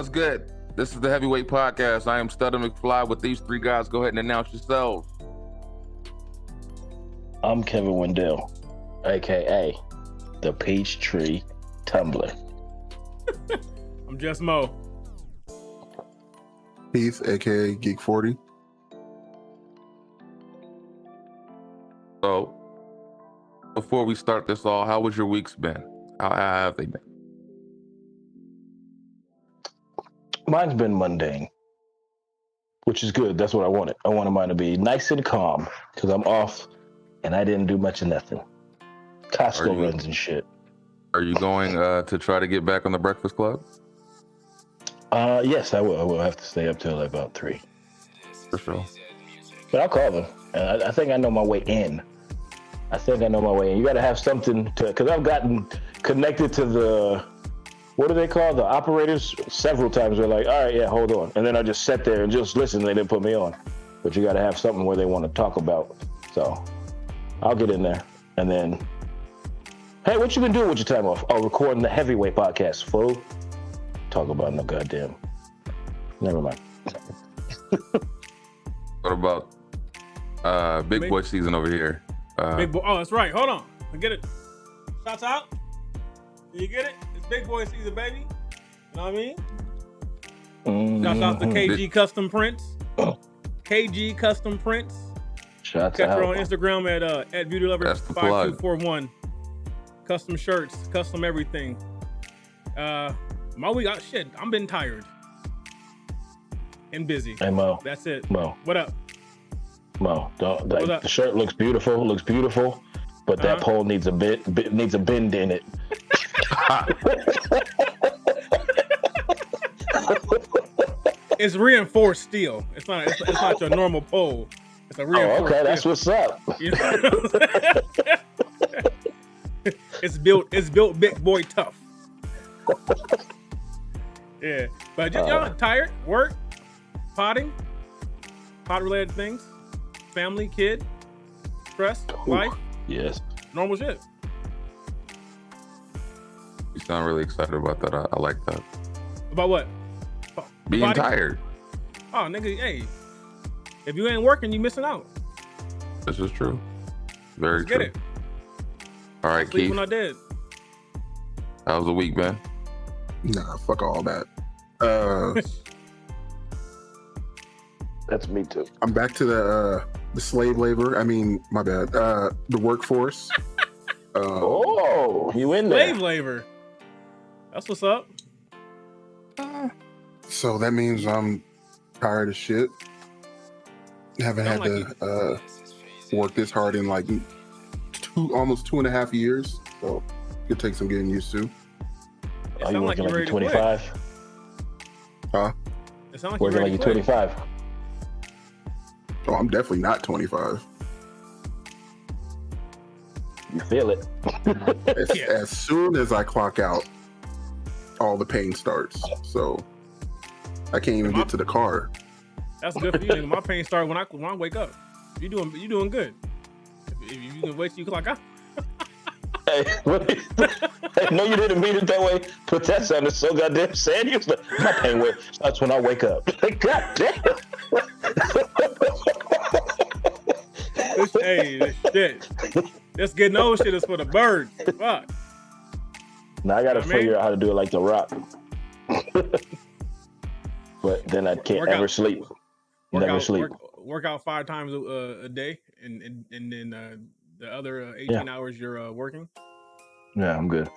What's good? This is the Heavyweight Podcast. I am Stutter McFly with these three guys. Go ahead and announce yourselves. I'm Kevin Wendell, aka the Peachtree Tumbler. I'm Just Mo. Heath, aka Geek 40. So, before we start this all, how was your weeks been? How have they been? Mine's been mundane, which is good. That's what I wanted. I wanted mine to be nice and calm because I'm off and I didn't do much of nothing. Costco runs and shit. Are you going to try to get back on the Breakfast Club? Yes, I will. I will have to stay up till about 3. For sure. But I'll call them. And I think I know my way in. You got to have something to, because I've gotten connected to the, what do they call the operators? Several times they're like, all right, yeah, hold on. And then I just sat there and just listened. They didn't put me on. But you got to have something where they want to talk about. So I'll get in there. And then, hey, what you been doing with your time off? Oh, recording the Heavyweight Podcast, fool. Talk about no goddamn. Never mind. What about Big Boy season over here? Big Boy. Oh, that's right. Hold on. I get it. Shouts out. You get it? It's Big Boy season, baby. You know what I mean? Mm-hmm. Shouts out to KG Custom Prints. KG Custom Prints. Shouts Catch her out. on Instagram at BeautyLover5241. Custom shirts, custom everything. My week, I'm been tired and busy. Hey, Mo. That's it. Mo. What up? Mo, What up? the shirt looks beautiful, but that pole needs a bend in it. It's reinforced steel. It's not your normal pole. It's a reinforced. Oh, okay, that's steel. what's up. You know what I'm saying? It's built big boy tough. Yeah, but y'all tired? Work, pot related things, family, kid, stress, life. Yes. Normal shit. You sound really excited about that. I like that. About what? Being Body? tired. Oh, nigga, hey. If you ain't working, you missing out. This is true. Very Let's true. get it. All right, Sleep Keith. when I did. How's the week been? Nah, fuck all that. That's me too. I'm back to the slave labor. I mean, my bad. The workforce. Oh, you in there? Slave labor. That's what's up. So that means I'm tired of shit. Haven't had Sound to work this hard in like almost 2.5 years. So it could take some getting used to. It Are you sound working you're like you're ready to quit. 25? Huh? It sound like Working you're like ready you're to quit. 25? Oh, I'm definitely not 25. You feel it? Yeah. As soon as I clock out, all the pain starts. So I can't even get to the car. That's good for you. Nigga. My pain started when I wake up. You doing good. If you can wait till you clock out. Hey, no, you didn't mean it that way. But that sounded so goddamn sad. You was like, my pain starts when I wake up. Like, God damn. This shit. This getting old shit is for the birds. Fuck. Now I gotta You know what I figure mean? out how to do it like The Rock. But then I can't Work ever out. sleep. Never sleep. Work out 5 times a day, and then the other 18 hours you're working. Yeah, I'm good.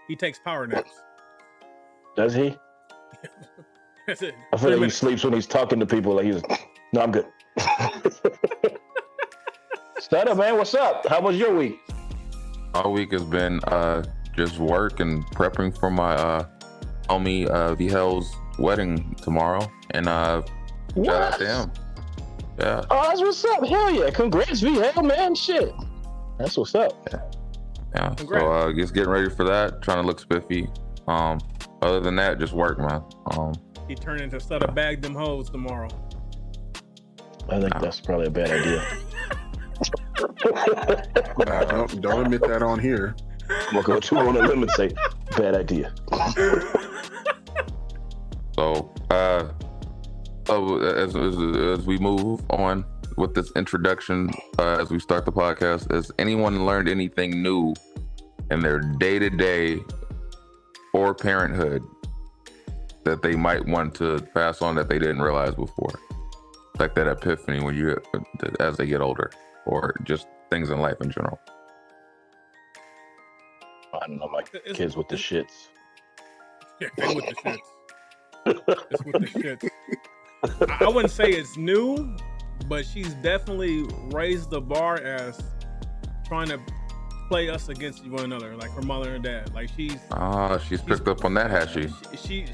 He takes power naps. Does he? That's it. I feel 3 like he minutes. sleeps when he's talking to people. Like he's, no, I'm good. Stutter, man, what's up? How was your week? All week has been just work and prepping for my homie VHell's wedding tomorrow. And shout out to him. Yeah. Oh, that's what's up. Hell yeah. Congrats, VHell, man. Shit. That's what's up. Yeah. Congrats. So just getting ready for that, trying to look spiffy. Other than that, just work, man. He turned into Stutter bag them hoes tomorrow. I think that's probably a bad idea. Don't admit that on here. I'm gonna go 2 on a limb and say, bad idea. So So, as we move on with this introduction, as we start the podcast, has anyone learned anything new in their day-to-day or parenthood that they might want to pass on that they didn't realize before? Like that epiphany when you, as they get older, or just things in life in general. I don't know, my kids with the shits. Yeah, they with the shits. It's with the shits. I wouldn't say it's new, but she's definitely raised the bar as trying to play us against one another, like her mother and dad. Like she's picked up on that, has she?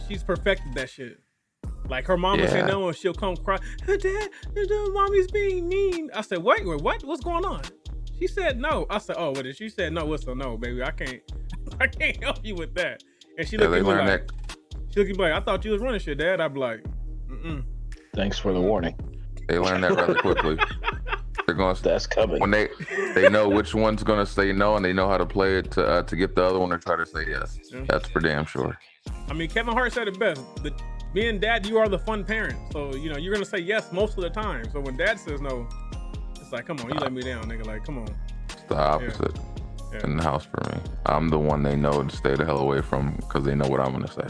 She's perfected that shit. Like her mom would say no, and she'll come cry. Dad, mommy's being mean. I said, wait, what? What's going on? She said no. I said, oh, what? She said no. What's a no, baby? I can't help you with that. And she looked at me like, I thought you was running shit, Dad. I'd be like, thanks for the warning. They learn that rather quickly. They're going. That's coming. When they know which one's going to say no, and they know how to play it to get the other one to try to say yes. Yeah. That's for damn sure. I mean, Kevin Hart said it best. Being dad, you are the fun parent. So, you're going to say yes most of the time. So when dad says no, it's like, come on, you let me down, nigga. Like, come on. It's the opposite in the house for me. I'm the one they know to stay the hell away from because they know what I'm going to say.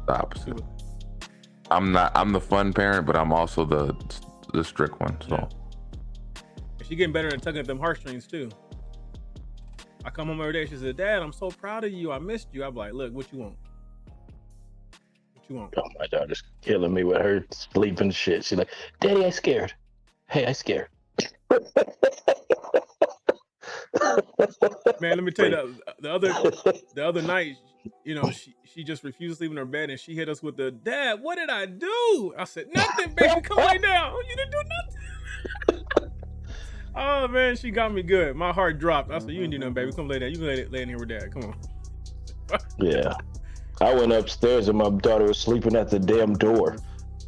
The opposite. I'm the fun parent, but I'm also the strict one. So. Yeah. And she getting better at tugging at them heartstrings too. I come home every day. She said, Dad, I'm so proud of you. I missed you. I'm like, look, what you want? Oh, my daughter's killing me with her sleeping shit. She's like, Daddy, I scared. Hey, I scared. Man, let me tell you, the other night, she just refused to sleep in her bed, and she hit us with the, Dad, what did I do? I said, nothing, baby, come lay down. You didn't do nothing. Oh, man, she got me good. My heart dropped. I said, you didn't do nothing, baby. Come lay down. You can lay in here with Dad. Come on. Yeah. I went upstairs and my daughter was sleeping at the damn door.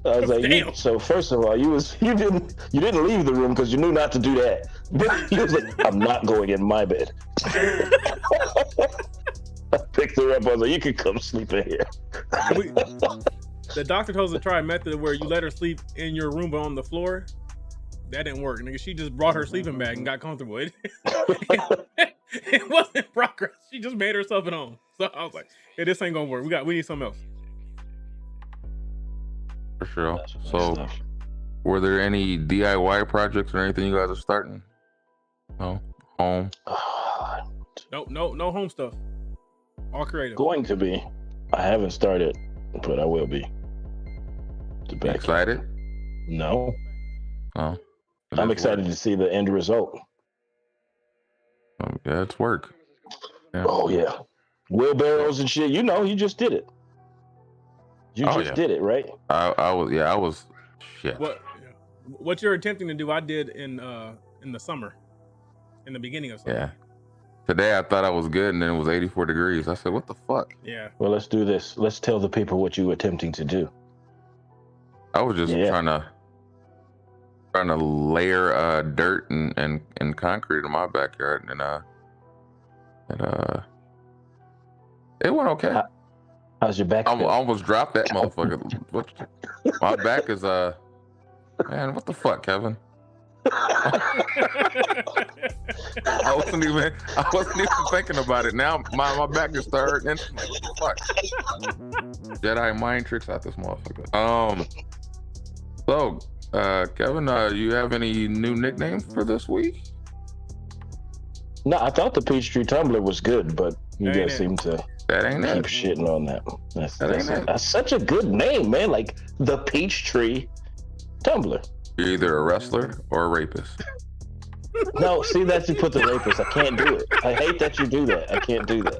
I was like, so first of all, you didn't leave the room because you knew not to do that. But he was like, I'm not going in my bed. I picked her up. I was like, you can come sleep in here. The doctor told us to try a method where you let her sleep in your room but on the floor. That didn't work, nigga. She just brought her sleeping bag and got comfortable. It wasn't progress. She just made herself at home. So I was like, hey, this ain't gonna work. We need something else. For sure. So, were there any DIY projects or anything you guys are starting? No? Home? No home stuff. All creative. Going to be. I haven't started, but I will be. Excited? No. Oh. I'm excited to see the end result. Yeah, it's work. Yeah. Oh, yeah. Wheelbarrows and shit. You just did it. You did it, right? I was shit. What you're attempting to do, I did in the summer, in the beginning of summer. Yeah. Today I thought I was good, and then it was 84 degrees. I said, what the fuck? Yeah. Well, let's do this. Let's tell the people what you were attempting to do. I was just trying to layer dirt and concrete in my backyard, and it went okay. How's your back? I almost dropped that motherfucker. My back is man, what the fuck, Kevin? I wasn't even thinking about it. Now my back is hurting. What the fuck? Jedi mind tricks out this motherfucker. So, Kevin, you have any new nicknames for this week? No, I thought the Peachtree Tumbler was good, but you guys seem to keep shitting on that. That's such a good name, man. Like the Peachtree Tumbler. You're either a wrestler or a rapist. No, see that you put the rapist. I can't do it. I hate that you do that. I can't do that.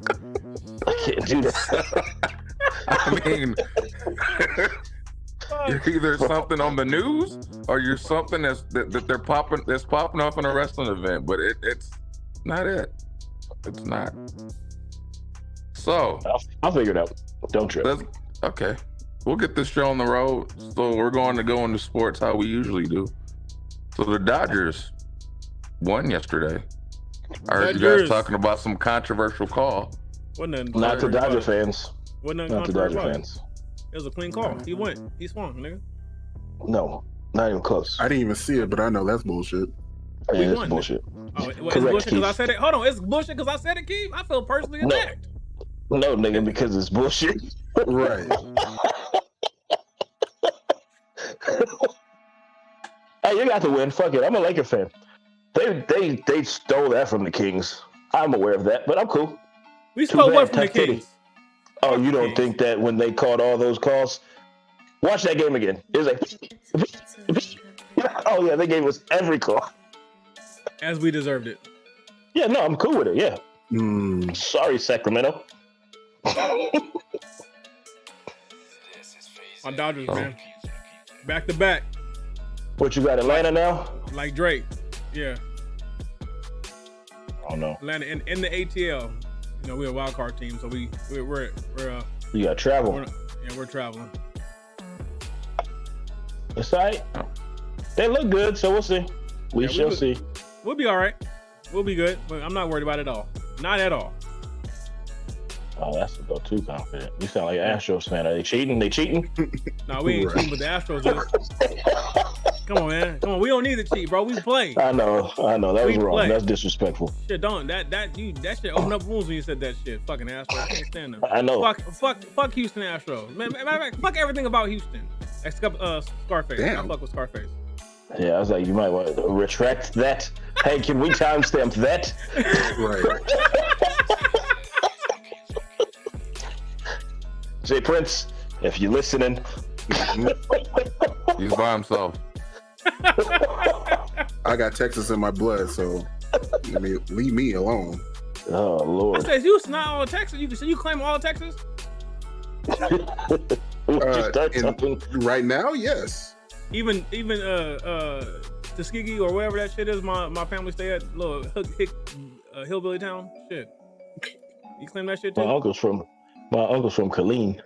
I can't do that. I mean, you're either something on the news or you're something that's popping off in a wrestling event, but it's not it. It's not. So I'll figure it out. Don't trip. Okay. We'll get this show on the road. So we're going to go into sports how we usually do. So the Dodgers won yesterday. I heard you guys talking about some controversial call. Not to Dodger fans. Not to Dodger fans. It was a clean call. He went. He swung, nigga. No, not even close. I didn't even see it, but I know that's bullshit. Yeah, it's bullshit. Oh, it's bullshit because I said it. Hold on, it's bullshit because I said it, Keith. I feel personally attacked. No, nigga, because it's bullshit. Right. Hey, you got to win. Fuck it. I'm a Laker fan. They stole that from the Kings. I'm aware of that, but I'm cool. We stole what from the Tough titty. Kings? Oh, you don't think that when they called all those calls? Watch that game again. It was like, oh yeah, they gave us every call. As we deserved it. Yeah, no, I'm cool with it. Yeah. Sorry, Sacramento. My Dodgers, man. Back to back. What you got, Atlanta now? Like Drake. Yeah. Oh no. Atlanta in the ATL. You know, we're a wild card team, so we're You got travel. we're traveling. It's all right. They look good, so we'll see. We shall see. We'll be all right. We'll be good, but I'm not worried about it at all. Not at all. Oh, that's a little too confident. You sound like an Astros fan. Are they cheating? They cheating? No, we ain't cheating, but the Astros is. Come on, man. Come on. We don't need to cheat, bro. We play. I know. That was wrong. That's disrespectful. Shit, don't. That shit opened up wounds when you said that shit. Fucking Astros. I can't stand them. I know. Fuck Houston Astros. Man, matter of fact, fuck everything about Houston. Except Scarface. Damn. I fuck with Scarface. Yeah, I was like, you might want to retract that. Hey, can we timestamp that? Right. Jay Prince, if you're listening. He's by himself. I got Texas in my blood, so leave me alone. Oh I Lord. said Houston, not all of Texas. You claim all of Texas? Right now, yes. Even Tuskegee or wherever that shit is, my family stay at, little hillbilly town. Shit. You claim that shit too? My uncle's from Killeen.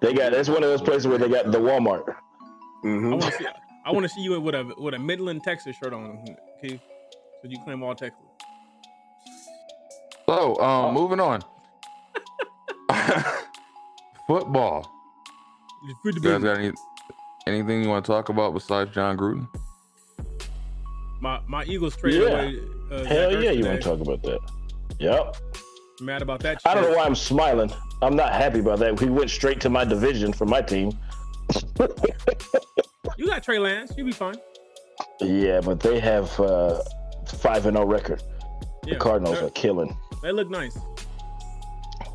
That's one of those places where they got the Walmart. Mm-hmm. I want to see you with a Midland, Texas shirt on, Keith. So you claim all Texas. So, moving on. Football. You guys got anything you want to talk about besides John Gruden? My Eagles traded away. Hell yeah, you want to talk about that? Yep. Mad about that shit. I don't know why I'm smiling. I'm not happy about that. We went straight to my division for my team. You got Trey Lance. You be fine. Yeah, but they have 5-0 record. The Cardinals are killing. They look nice.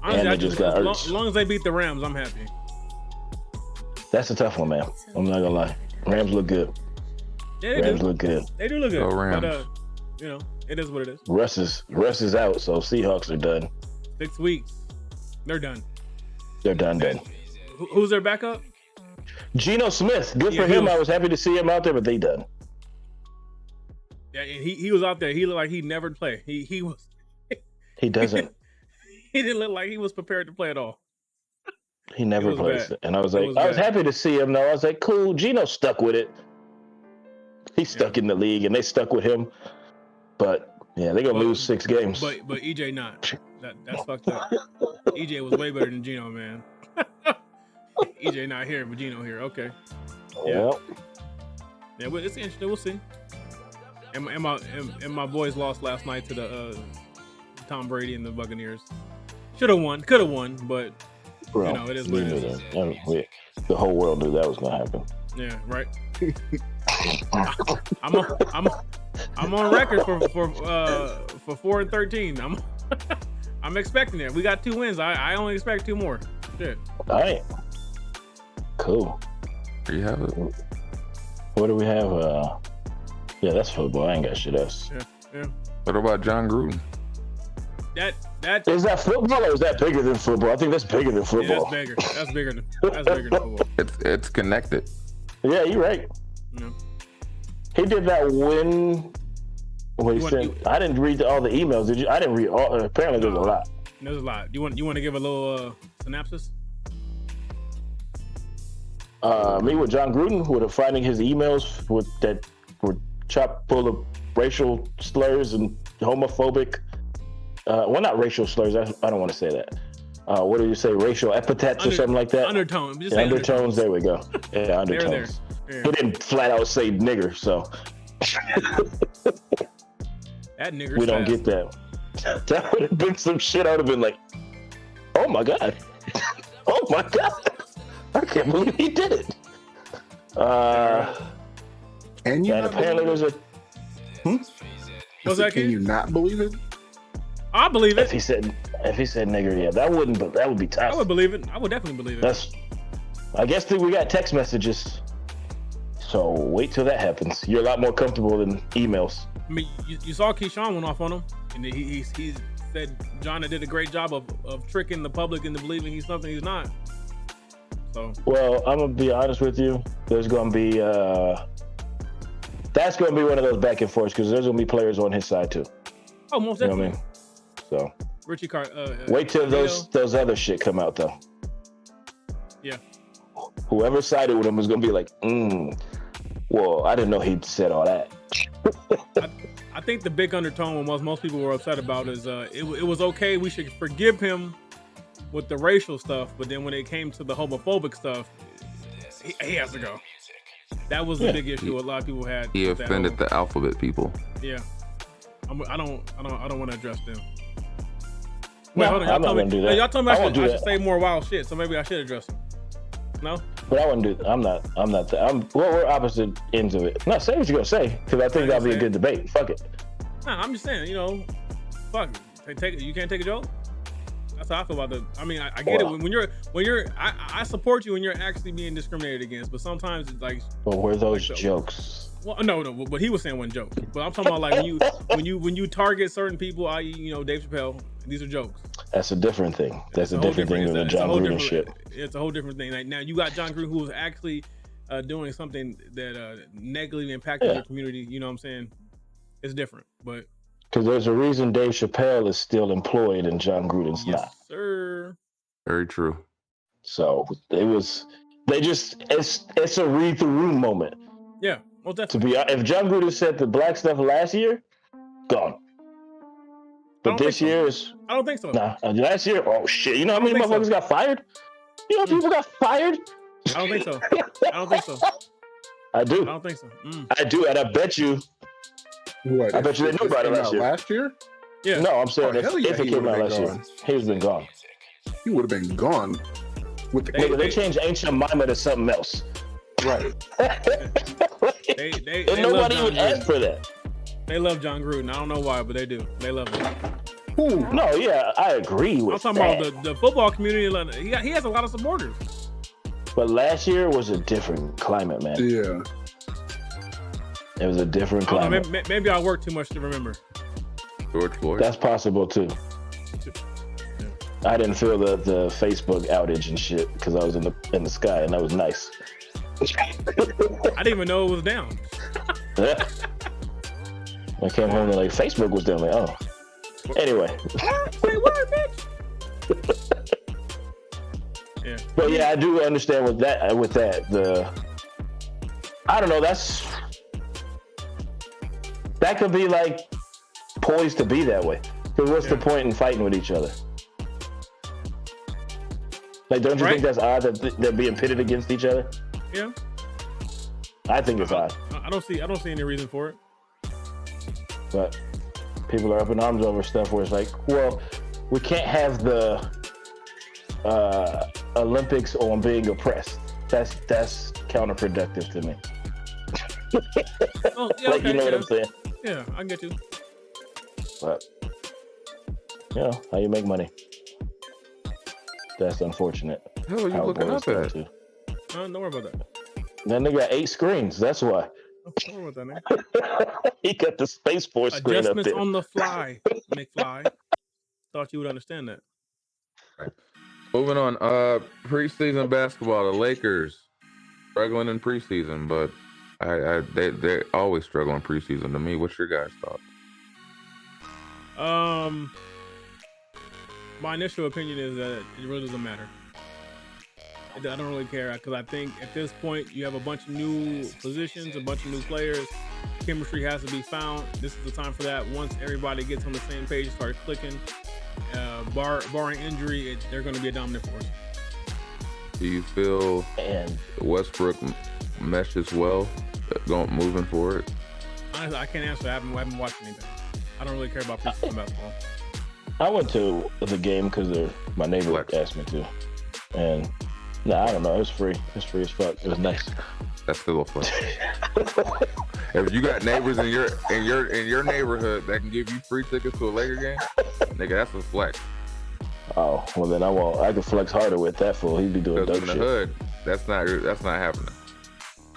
Honestly, and they just got hurt. As long as they beat the Rams, I'm happy. That's a tough one, man. I'm not gonna lie. Rams look good. Yeah, Rams look good. They do look good. Go Rams. But it is what it is. Russ is out, so Seahawks are done. 6 weeks. They're done. They're done. Who's their backup? Geno Smith. Good for him. I was happy to see him out there, but they done. Yeah, and he was out there. He looked like he never played. He was. He doesn't. He didn't look like he was prepared to play at all. He never plays. And I was like, I was happy to see him though. I was like, cool. Geno stuck with it. He's stuck in the league, and they stuck with him. But yeah, they're gonna lose 6 games. But EJ not. That's fucked up. EJ was way better than Geno, man. EJ not here, but Geno here. Okay. Yeah. Yeah, it's interesting. We'll see. And my boys lost last night to the Tom Brady and the Buccaneers. Should have won, could have won, but it is what it is. The whole world knew that was gonna happen. Yeah, right. I'm on record for 4-13. I'm expecting it. We got 2 wins. I only expect 2 more. Shit. All right. Cool. There you have it. What do we have? Yeah, that's football. I ain't got shit else. Yeah. What about John Gruden? That is that football or is that bigger than football? I think that's bigger than football. Yeah, that's bigger than football. It's connected. Yeah, you're right. Yeah. He did that when he said. I didn't read all the emails. Did you? I didn't read all. Apparently, there's a lot. There's a lot. You want to give a little synopsis? Me with John Gruden, with finding his emails that were chock full of racial slurs and homophobic. Well, not racial slurs. I don't want to say that. what do you say, racial epithets or something like that? Undertone. Just Yeah, say undertones. There we go. Yeah, undertones. There. He didn't flat out say nigger, so that nigger. We don't get that. That would have been some shit. I would have been like, oh my god, oh my god, I can't believe he did it. And apparently there's a. What's that? Can you not believe it? I believe it. If he said nigger, yeah, that would be tough. I would believe it. I would definitely believe it. I guess we got text messages. So wait till that happens. You're a lot more comfortable than emails. I mean, you saw Keyshawn went off on him, and he said John did a great job of tricking the public into believing he's something he's not. So. Well, I'm gonna be honest with you. There's gonna be that's gonna be one of those back and forths because there's gonna be players on his side too. Oh, most definitely. You know what I mean? So. Richie Carr. Wait till those other shit come out though. Yeah. Whoever sided with him is gonna be like, well, I didn't know he said all that. I think the big undertone what most people were upset about is it was okay. We should forgive him with the racial stuff, but then when it came to the homophobic stuff, he has to go. That was the big issue a lot of people had. He offended the alphabet people. Yeah, I don't want to address them. Wait, hold on. Y'all told me I should say more wild shit, so maybe I should address them. No? But I wouldn't do that. I'm not. We're opposite ends of it. No, say what you're going to say, because I think that'll be a good debate. Fuck it. Nah, I'm just saying, fuck it. You can't take a joke? That's how I feel about I mean, I get it. When you're, I support you when you're actually being discriminated against, but sometimes it's like. But were those jokes? Well, no, what he was saying wasn't jokes. But I'm talking about like when you target certain people, i.e., Dave Chappelle, these are jokes. That's a different thing. That's a different thing than the John Gruden shit. It's a whole different thing. Like now you got John Gruden who was actually doing something that negatively impacted the community. You know what I'm saying? It's different, but because there's a reason Dave Chappelle is still employed and John Gruden's not. Yes, sir. Very true. So it's a read the room moment. Yeah, well, definitely. If John Gruden said the black stuff last year, gone. But this year is. I don't think so. Nah, last year, oh shit! You know how many motherfuckers got fired? You know how people got fired? I don't think so. I do. I don't think so. I do, and I bet you. What? I bet you they knew about it last year. Last year? Yeah. No, I'm saying if it came out last year, he would have been gone. He would have been gone. With the they changed Ancient Mima to something else. Right. And nobody even asked for that. They love John Gruden. I don't know why, but they do. They love him. Ooh, no, yeah, I agree with I'm talking about the football community. He has a lot of supporters. But last year was a different climate, man. Yeah. It was a different climate. Maybe I work too much to remember. George Floyd. That's possible too. Yeah. I didn't feel the Facebook outage and shit because I was in the sky and that was nice. I didn't even know it was down. Yeah. I came home and like Facebook was down. Like, oh. Anyway. Wait, what, bitch? Yeah. But yeah, I do understand with that. I don't know. That could be like poised to be that way. Because what's the point in fighting with each other? Like, don't you think that's odd that they're being pitted against each other? Yeah. I think it's odd. I don't see any reason for it. But people are up in arms over stuff where it's like, well, we can't have the Olympics on being oppressed. That's counterproductive to me. Oh, yeah, like, you know what I'm saying? Yeah, I get you. But, how you make money. That's unfortunate. How are you looking up at? Don't worry about that. Then they got 8 screens. That's why. Don't worry about that, man. He got the Space Force screen up Adjustments there. on the fly, McFly. Thought you would understand that. Right. Moving on. Preseason basketball. The Lakers struggling in preseason, but they always struggle in preseason. To me, what's your guys' thoughts? My initial opinion is that it really doesn't matter. I don't really care because I think at this point you have a bunch of new positions, a bunch of new players. Chemistry has to be found. This is the time for that. Once everybody gets on the same page, start clicking, Barring injury, they're going to be a dominant force. Do you feel Westbrook meshes well moving forward? Honestly, I can't answer. I haven't watched anything. I don't really care about preseason basketball. I went to the game because my neighbor asked me to, and I don't know. It was free. It was free as fuck. It was nice. That's still a flex. If you got neighbors in your neighborhood that can give you free tickets to a Laker game, nigga, that's a flex. Oh well, then I won't. I can flex harder with that fool. He'd be doing dope shit. In the hood, that's not happening.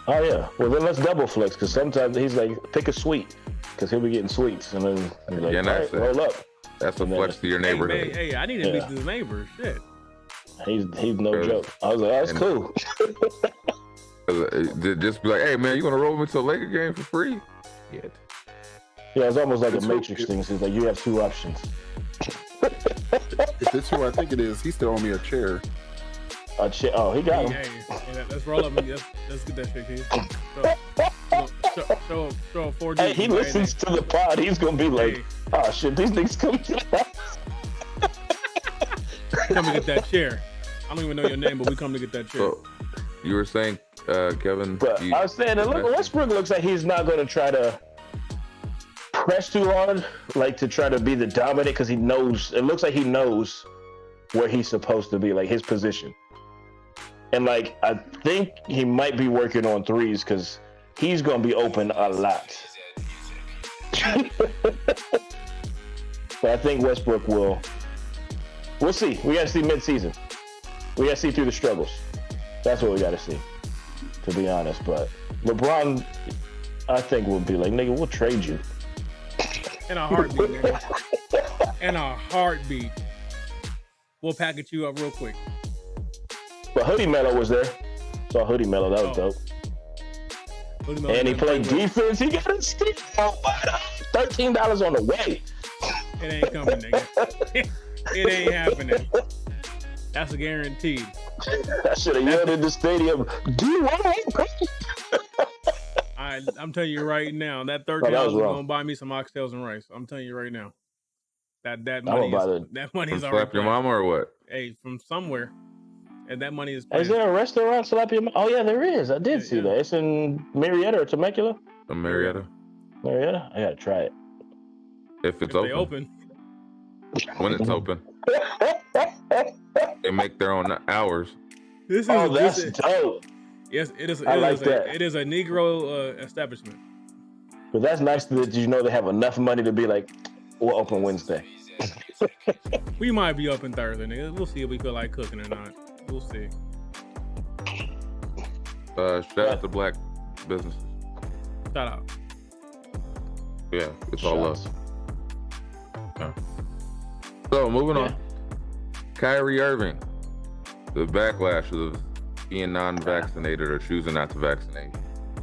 Oh yeah. Well then let's double flex because sometimes he's like pick a suite because he'll be getting sweets and then he's like right, roll up. That's a flex to your neighborhood. Hey, I need to beat this neighbor. Shit. He's no joke. I was like, that's cool. Just be like, hey man, you want to roll me to a Laker game for free? Yeah, it's almost like a Matrix thing. So it's like you have two options. If it's who I think it is, he still owe me a chair. A chair? Oh, he got him. Hey, let's roll up. Let's get that shit, kid. Show 4D. Hey, he listens to the pod. He's gonna be like, oh shit, these niggas come to the house. Come to get that chair. I don't even know your name, but we come to get that chair. So, you were saying, Kevin? But I was saying that Westbrook looks like he's not going to try to press too hard, like to try to be the dominant, because he knows. It looks like he knows where he's supposed to be, like his position. And like I think he might be working on threes because he's going to be open a lot. But I think Westbrook will. We'll see. We got to see mid-season. We got to see through the struggles. That's what we got to see, to be honest. But LeBron, I think, will be like, nigga, we'll trade you. In a heartbeat, nigga. In a heartbeat. We'll package you up real quick. But Hoodie Mello was there. Saw Hoodie Mello. That was dope. And he played defense. He got a steal. $13 on the way. It ain't coming, nigga. It ain't happening. That's a guaranteed. I should have yelled in the stadium. Do you want to? I'm telling you right now, that $13 is gonna buy me some oxtails and rice. I'm telling you right now. That money is already. Slap your mama or what? Hey, from somewhere, and that money is. Is there a restaurant slap your mama? Oh yeah, there is. I did see that. It's in Marietta or Temecula. Marietta. I gotta try it. If it's open. When it's open. They make their own hours. That's dope. Yes, it is. I like that. It is a Negro establishment. But that's nice that you know they have enough money to be like, we'll open Wednesday. We might be open Thursday, nigga. We'll see if we feel like cooking or not. We'll see. Shout out to black businesses. Shout out. Yeah, it's all love. Yeah. So moving on. Kyrie Irving, the backlash of being non-vaccinated or choosing not to vaccinate,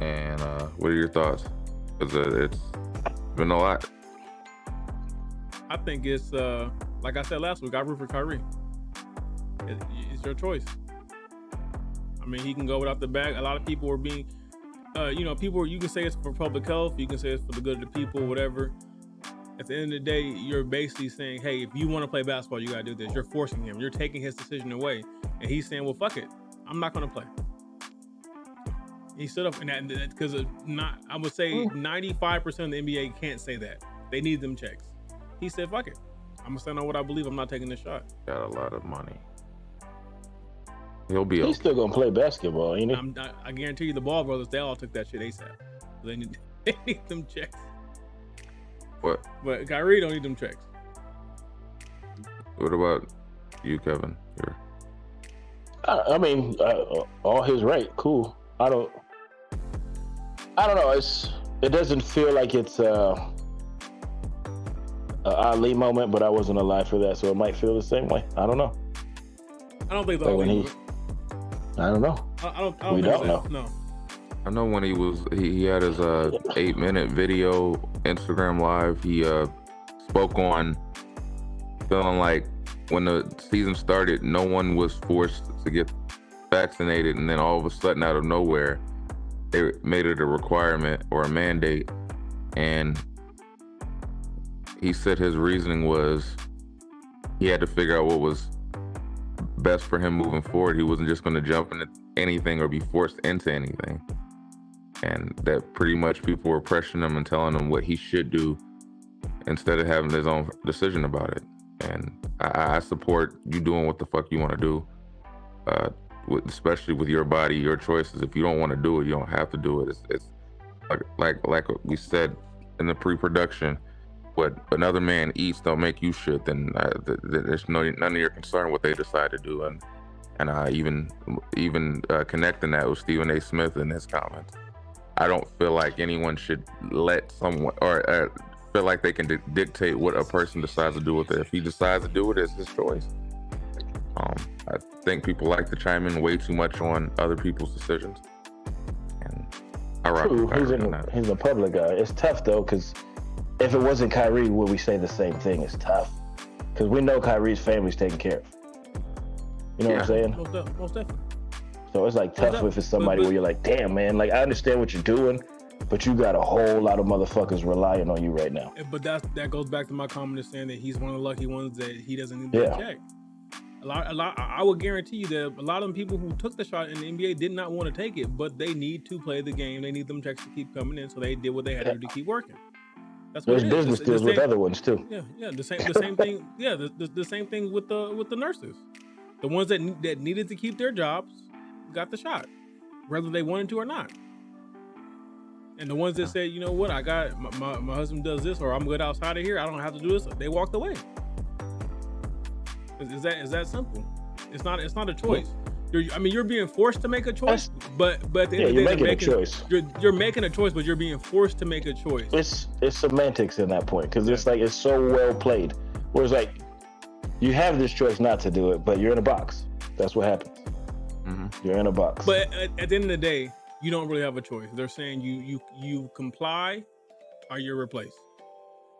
and what are your thoughts? Because it's been a lot. I think it's like I said last week. I root for Kyrie. It's your choice. I mean, he can go without the bag. A lot of people are being, people. You can say it's for public health. You can say it's for the good of the people, whatever. At the end of the day, you're basically saying, hey, if you want to play basketball, you got to do this. You're forcing him. You're taking his decision away. And he's saying, well, fuck it. I'm not going to play. He stood up, and because I would say 95% of the NBA can't say that. They need them checks. He said, fuck it. I'm going to stand on what I believe. I'm not taking this shot. Got a lot of money. He's still going to play basketball, ain't he? I guarantee you the Ball brothers, they all took that shit ASAP. They need them checks. What? But Kyrie don't need them checks. What about you, Kevin? I mean, all his right, cool. I don't know. It doesn't feel like it's a Ali moment, but I wasn't alive for that, so it might feel the same way. I don't know. I don't think I don't know. We don't know. No. I know when he had his 8-minute video Instagram live, he spoke on feeling like when the season started, no one was forced to get vaccinated, and then all of a sudden, out of nowhere, they made it a requirement or a mandate. And he said his reasoning was he had to figure out what was best for him moving forward. He wasn't just going to jump into anything or be forced into anything. And that pretty much people were pressuring him and telling him what he should do instead of having his own decision about it. And I support you doing what the fuck you want to do, especially with your body, your choices. If you don't want to do it, you don't have to do it. It's like we said in the pre-production, what another man eats don't make you shit. Then there's none of your concern what they decide to do. And I even connecting that with Stephen A. Smith in his comments. I don't feel like anyone should let someone or feel like they can dictate what a person decides to do with it. If he decides to do it, it's his choice. I think people like to chime in way too much on other people's decisions. And I rock with Kyrie on that. He's a public guy. It's tough though, because if it wasn't Kyrie, would we say the same thing? It's tough. Because we know Kyrie's family's taken care of. You know what I'm saying? Most definitely. So it's like tough if it's somebody where you're like, damn, man, like I understand what you're doing, but you got a whole lot of motherfuckers relying on you right now. But that goes back to my comment of saying that he's one of the lucky ones that he doesn't need to check. A lot. I would guarantee you that a lot of the people who took the shot in the NBA did not want to take it, but they need to play the game. They need them checks to keep coming in, so they did what they had to do to keep working. That's what There's business deals with other ones too. Yeah. The same thing. Yeah, the same thing with the nurses, the ones that needed to keep their jobs got the shot, whether they wanted to or not. And the ones that said, you know what, I got my husband does this, or I'm good outside of here, I don't have to do this, they walked away. Is that simple? It's not a choice. You're being forced to make a choice, but at the end of the day, you're making a choice. You're making a choice, but you're being forced to make a choice. It's semantics in that point, because it's like it's so well played. Whereas like you have this choice not to do it, but you're in a box. That's what happens. Mm-hmm. You're in a box. But at the end of the day, you don't really have a choice. They're saying you comply or you're replaced.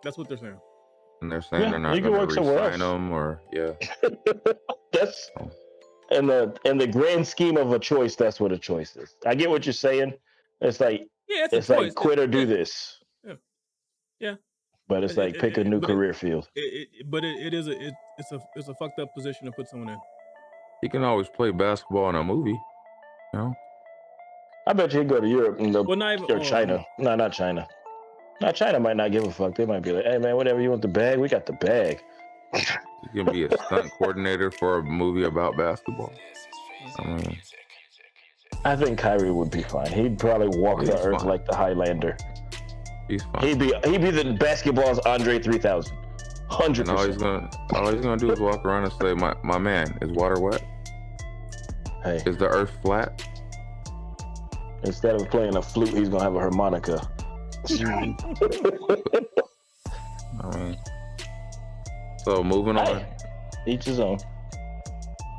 That's what they're saying. And they're saying they're not going to re-sign them, or That's in the grand scheme of a choice. That's what a choice is. I get what you're saying. It's like it's like quit or do this. Yeah. But it's like pick a new career field. It's a fucked up position to put someone in. He can always play basketball in a movie, you know. I bet you he'd go to Europe and or China. No, not China. No, China might not give a fuck. They might be like, hey man, whatever you want the bag, we got the bag. You can be a stunt coordinator for a movie about basketball. I think Kyrie would be fine. He'd probably walk the earth like the Highlander. He's fine. He'd be the basketball's Andre 3000. 100%. All he's gonna do is walk around and say, my man, is water wet? Hey. Is the earth flat? Instead of playing a flute, he's gonna have a harmonica. So moving on. Each his own.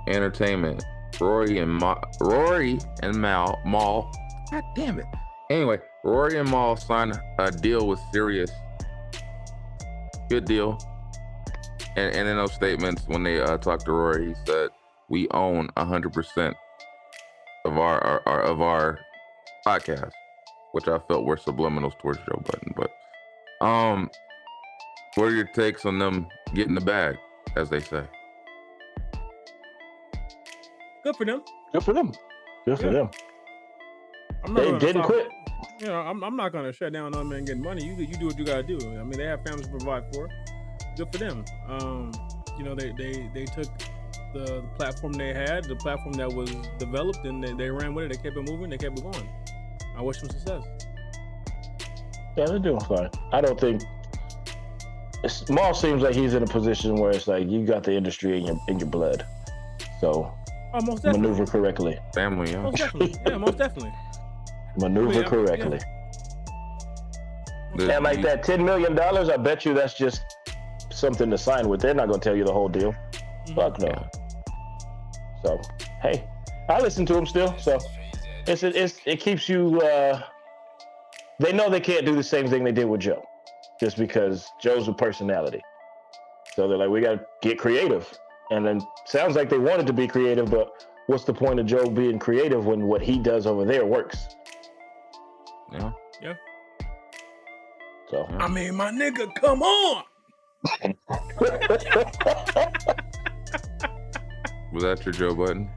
Entertainment. Rory and Mal. God damn it. Anyway, Rory and Mal signed a deal with Sirius. Good deal. And in those statements, when they talked to Rory, he said, "We own 100% of our podcast," which I felt were subliminals towards Joe Budden. But what are your takes on them getting the bag, as they say? Good for them. Good for them. Good for them. They didn't quit. You know, I'm not gonna shut down on them and getting money. You do what you gotta do. I mean, they have families to provide for. Good for them. You know, they took the platform they had, the platform that was developed, and they ran with it. They kept it moving. They kept it going. I wish them success. Yeah, they're doing fine. I don't think Mal seems like he's in a position where it's like you got the industry in your blood, so maneuver correctly. Family, yeah. Most definitely. Yeah, most definitely. Maneuver correctly. And like that $10 million, I bet you that's just something to sign with. They're not going to tell you the whole deal. Mm-hmm. Fuck no. Yeah. So, hey, I listen to them still. So it keeps you. They know they can't do the same thing they did with Joe, just because Joe's a personality. So they're like, we got to get creative. And then sounds like they wanted to be creative, but what's the point of Joe being creative when what he does over there works? Yeah. Yeah. So I mean, my nigga, come on. Was that your Joe Button?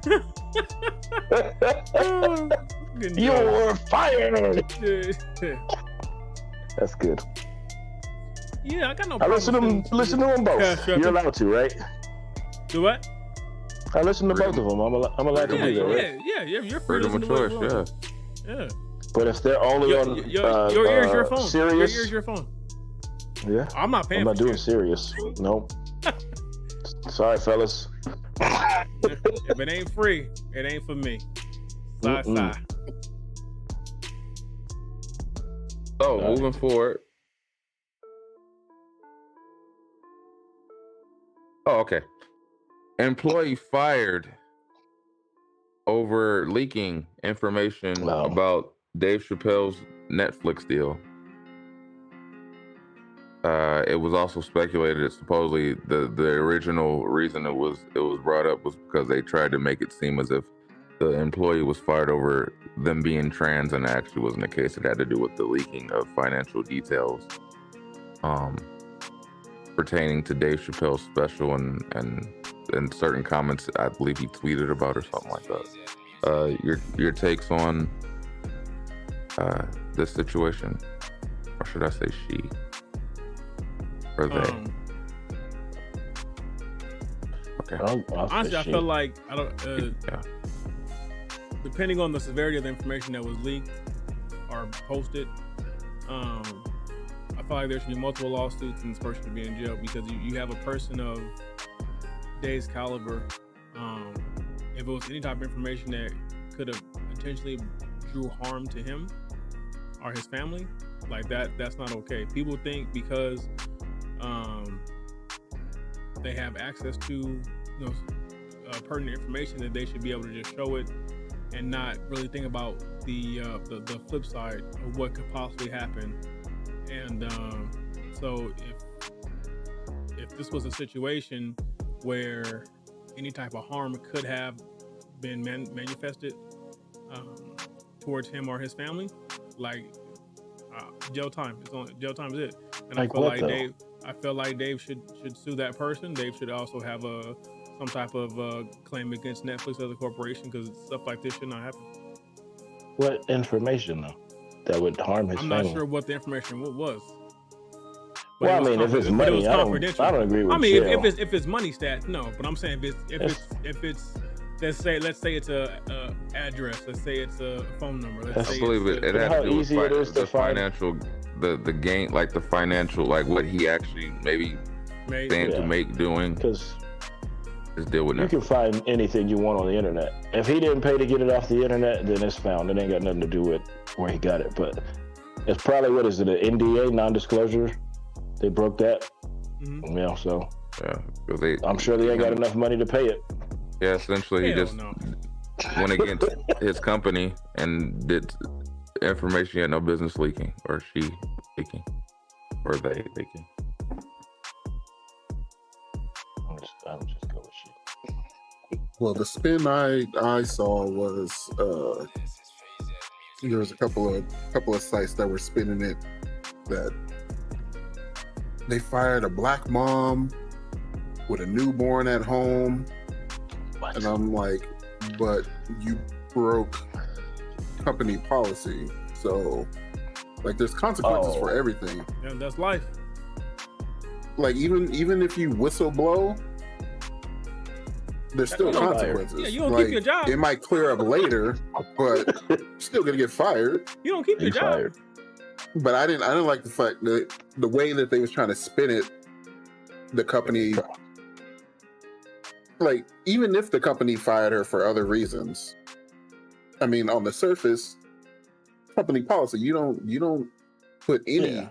You're fired. That's good. Yeah, I got no I problem. listen to them both. You're allowed to, right? Do what? I listen to both of them. I'm allowed to do that, right? Yeah. You're free to Freedom listen of to choice, yeah. But if they're only on your ear's your phone. Sirius, Your ear's your phone. Yeah. I'm not paying. I'm not doing Sirius. Nope. Sorry, fellas. If it ain't free, it ain't for me. Sigh. So moving forward. Oh, okay. Employee fired over leaking information about Dave Chappelle's Netflix deal. It was also speculated that supposedly the original reason it was brought up was because they tried to make it seem as if the employee was fired over them being trans, and it actually wasn't the case. It had to do with the leaking of financial details pertaining to Dave Chappelle's special and certain comments I believe he tweeted about or something like that. Your takes on this situation, or should I say she? Or they? Okay. Honestly, I felt like depending on the severity of the information that was leaked or posted, I feel like there should be multiple lawsuits and this person should be in jail, because you have a person of Dave's caliber. If it was any type of information that could have potentially drew harm to him or his family, like that's not okay. People think because they have access to pertinent information that they should be able to just show it and not really think about the flip side of what could possibly happen. And so if this was a situation where any type of harm could have been manifested towards him or his family, like jail time. Jail time is it. And like I feel like Dave should sue that person. Dave should also have some type of claim against Netflix as a corporation, because stuff like this should not happen. What information though that would harm his family? I'm not sure what the information was. But well, I mean, if it's money, I don't agree with. I mean, if it's money stats, no. But I'm saying if it's let's say it's a address. Let's say it's a phone number. Let's say it has to do with the financial, the gain, like the financial, like what he actually maybe stand to make doing. Because just deal with you can find anything you want on the internet. If he didn't pay to get it off the internet, then it's found. It ain't got nothing to do with where he got it. But it's probably, what is it, an NDA, non-disclosure? They broke that. Mm-hmm. Yeah, so I'm sure they ain't got enough money to pay it. Yeah, essentially he just went against his company and did information he had no business leaking, or she leaking, or they leaking. I'm just go with she. Well, the spin I saw was there was a couple of sites that were spinning it that they fired a black mom with a newborn at home. What? And I'm like, but you broke company policy, so like there's consequences for everything. Yeah, that's life. Like even if you whistle blow, there's still consequences. Yeah, you don't keep your job. It might clear up later, but you're still gonna get fired. You don't keep your job. Fired. But I didn't like the fact that the way that they was trying to spin it, the company, like, even if the company fired her for other reasons, I mean, on the surface, company policy, you don't put any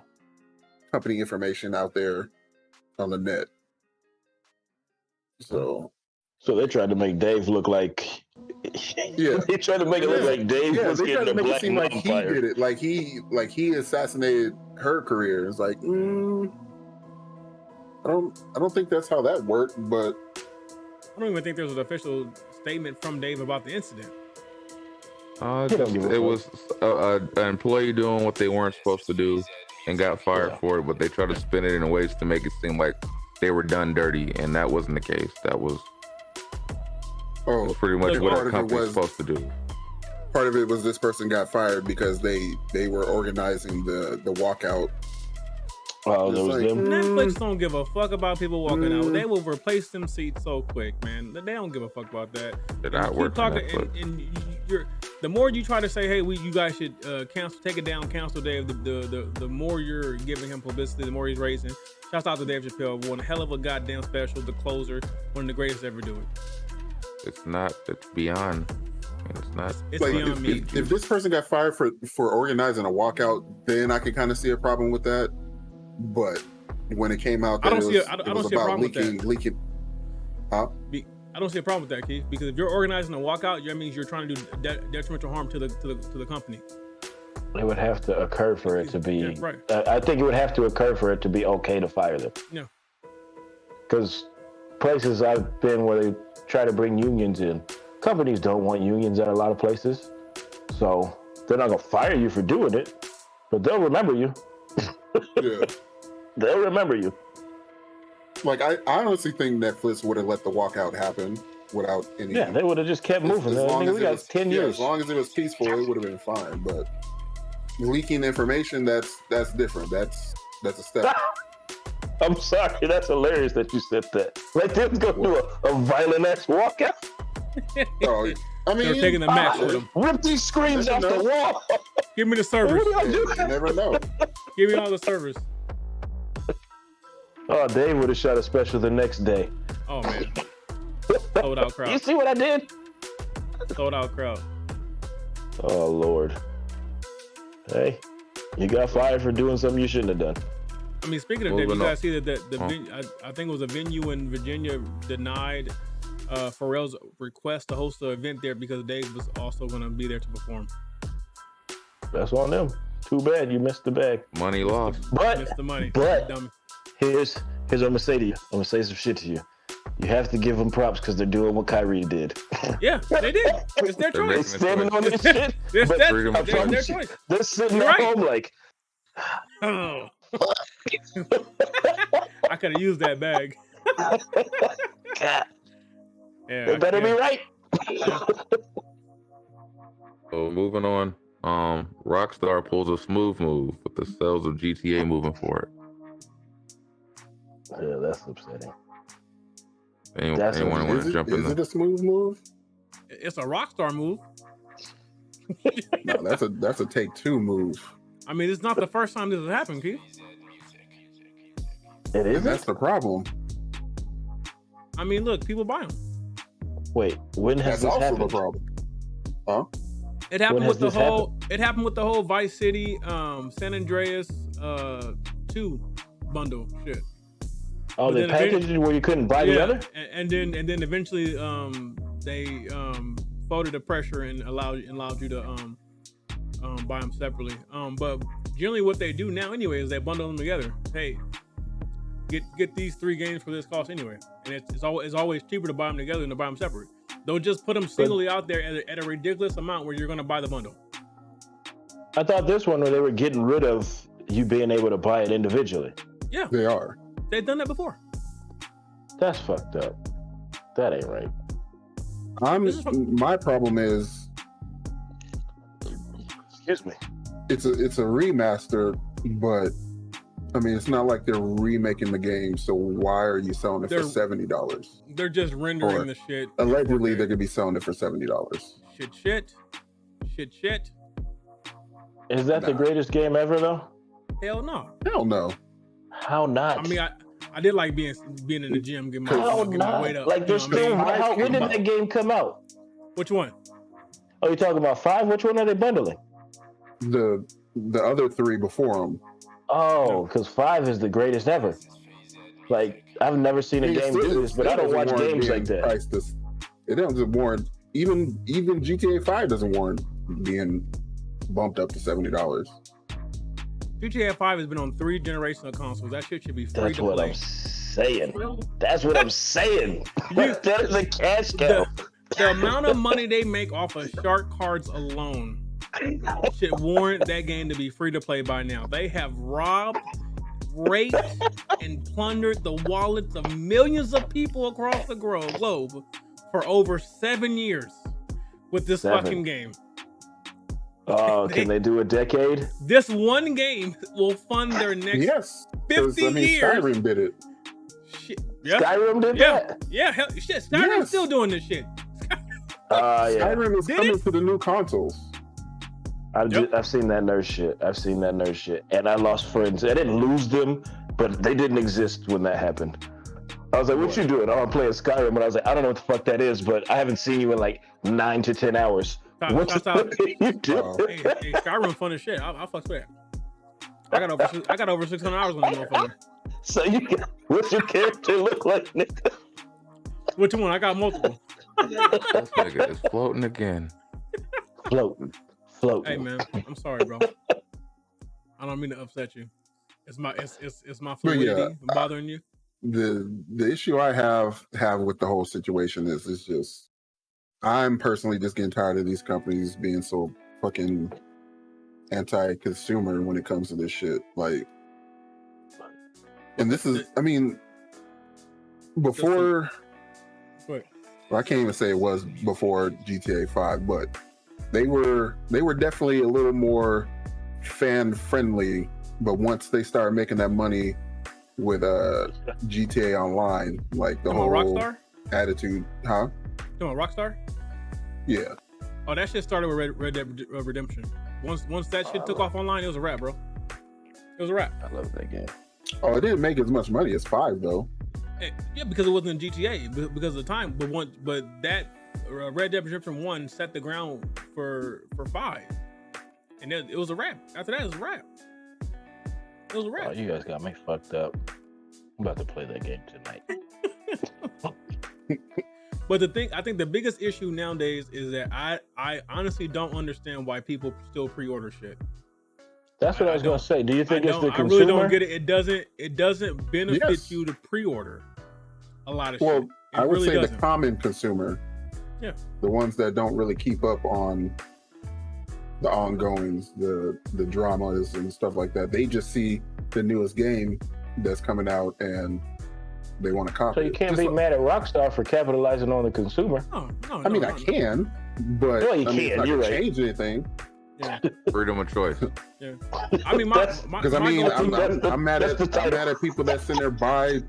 company information out there on the net. So they tried to make Dave look like they tried to make it look like Dave was getting a black mom like he fired. did it, like he assassinated her career. It's like, I don't think that's how that worked, but I don't even think there was an official statement from Dave about the incident. It was an employee doing what they weren't supposed to do, and got fired for it, but they try to spin it in ways to make it seem like they were done dirty, and that wasn't the case. That was pretty much what a company's supposed to do. Part of it was this person got fired because they were organizing the walkout. Oh, that was them. Netflix don't give a fuck about people walking out. They will replace them seats so quick, man. They don't give a fuck about that. They're not working. The more you try to say, hey, you guys should take it down, cancel Dave. The more you're giving him publicity, the more he's raising. Shouts out to Dave Chappelle, one hell of a goddamn special, The Closer, one of the greatest ever do it. It's not. It's beyond. It's not. It's like, beyond me. If this person got fired for organizing a walkout, then I could kind of see a problem with that. But when it came out that it was about leaking. Huh? I don't see a problem with that, Keith, because if you're organizing a walkout, that means you're trying to do detrimental harm to the company. It would have to occur for it to be. Yeah, right. I think it would have to occur for it to be okay to fire them. Yeah. Because places I've been where they try to bring unions in, companies don't want unions at a lot of places, so they're not gonna fire you for doing it, but they'll remember you. Yeah. They'll remember you. Like I honestly think Netflix would have let the walkout happen without any. Yeah, they would have just kept moving. We got 10 years. As long as it was peaceful, it would have been fine. But leaking information, that's different. That's a step. I'm sorry, that's hilarious that you said that. Like they're gonna do a violent ass walkout. Oh, I mean, they're taking the match with them. Rip these screens off the wall. Give me the servers. You never know. Give me all the servers. Oh, Dave would have shot a special the next day. Oh man, sold out crowd. You see what I did? Sold out crowd. Oh Lord. Hey, you got fired for doing something you shouldn't have done. I mean, speaking of that, you guys see that I think it was a venue in Virginia denied Pharrell's request to host the event there because Dave was also going to be there to perform. That's on them. Too bad you missed the bag. Money lost. But missed the money. But here's what I'm gonna say to you. I'm gonna say some shit to you. You have to give them props because they're doing what Kyrie did. Yeah, they did. It's their choice. They're standing on this shit. It's their choice. They're sitting at home like. Oh. I could have used that bag. God. Yeah, they better be right. So moving on, Rockstar pulls a smooth move with the sales of GTA moving forward. Yeah, that's upsetting. Anyone want to jump in? Is it a smooth move? It's a Rockstar move. No, that's a Take-Two move. I mean, it's not the first time this has happened, Keith. It is. That's the problem. I mean, look, people buy them. Wait, when has this happened? That's also the problem. Huh? It happened with the whole. It happened with the whole Vice City, San Andreas, 2 bundle shit. Oh, they packaged it where you couldn't buy the other. And then eventually, they folded the pressure and allowed you to buy them separately. But generally, what they do now anyway is they bundle them together. Hey, get these 3 games for this cost anyway, and it's always cheaper to buy them together than to buy them separate. They'll just put them singly out there at a ridiculous amount where you're going to buy the bundle. I thought this one where they were getting rid of you being able to buy it individually. Yeah, they are. They've done that before. That's fucked up. That ain't right. My problem is. Excuse me. It's a remaster, but I mean it's not like they're remaking the game. So why are you selling it for $70? They're just rendering the shit. Allegedly, they could be selling it for $70. Shit. Is that the greatest game ever though? Hell no. Hell no. How not? I mean, I did like being in the gym, get my weight up. Like there's still. When did that game come out? Which one? Oh, you're talking about 5? Which one are they bundling? The other 3 before them. Oh, because 5 is the greatest ever. Like I've never seen a game do this, but I don't watch games like that. It doesn't warrant even GTA 5 doesn't warrant being bumped up to $70. GTA 5 has been on 3 generations of consoles. That shit should be free That's to what play. I'm saying. That's what I'm saying. That is a cash cow. The amount of money they make off of shark cards alone should warrant that game to be free to play by now. They have robbed, raped, and plundered the wallets of millions of people across the globe for over 7 years with this fucking game. Oh, can they do a decade? This one game will fund their next 50 years. Skyrim did it. Shit. Yeah. Skyrim did that? Yeah, hell, shit. Skyrim's still doing this shit. Skyrim is coming to the new consoles. I've seen that nerd shit. And I lost friends. I didn't lose them, but they didn't exist when that happened. I was like, what you doing? Oh, I'm playing Skyrim. And I was like, I don't know what the fuck that is, but I haven't seen you in like 9 to 10 hours. What's you doing? Hey, Skyrim fun as shit. I fuck with it. I got over 600 hours on that motherfucker. So what's your character look like, nigga? Which one? I got multiple. This nigga is floating again. Floating. Hey man, I'm sorry, bro. I don't mean to upset you. It's my fluidity bothering you. The issue I have with the whole situation is it's just I'm personally just getting tired of these companies being so fucking anti-consumer when it comes to this shit. Like, and this is, I mean, before. What? Well, I can't even say it was before GTA 5, but they were definitely a little more fan friendly. But once they started making that money with GTA Online, like the whole Rockstar attitude, huh? You know Rockstar? Yeah. Oh, that shit started with Red Dead Redemption. Once that shit took off online, it was a wrap, bro. It was a wrap. I love that game. Oh, it didn't make as much money as 5 though. Yeah, because it wasn't GTA because of the time. But that Red Dead Redemption 1 set the ground for 5, and then it was a wrap. After that, it was a wrap. It was a wrap. Oh, you guys got me fucked up. I'm about to play that game tonight. But I think the biggest issue nowadays is that I honestly don't understand why people still pre-order shit. That's what I was gonna say. Do you think it's the consumer? I really don't get it. It doesn't benefit you to pre-order a lot of shit. Well, I would really say doesn't. the common consumer, the ones that don't really keep up on the ongoings, the dramas and stuff like that, they just see the newest game that's coming out and they want to copy. So you can't be mad at Rockstar for capitalizing on the consumer. No, I mean, I can, but well, you I mean, can. It's not You're gonna right. change anything. Yeah. Freedom of choice. Yeah. I mean, because I mean, I'm mad at people that sit there buy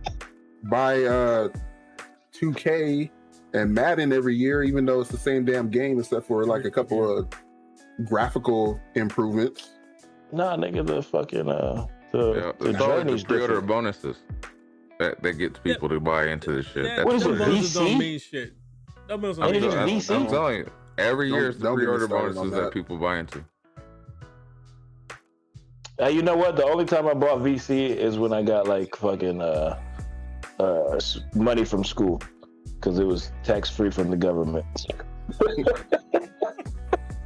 2K and Madden every year, even though it's the same damn game except for like a couple of graphical improvements. Nah, nigga, the fucking the it's always journey's the pre-order different. bonuses that gets people to buy into this shit. What is it, bonuses don't VC? mean shit. That bonuses Ain't don't it mean even shit. VC? I'm telling you, every year it's the Don't get me pre-order started on bonuses that people buy into. You know what? The only time I bought VC is when I got like fucking money from school because it was tax-free from the government. I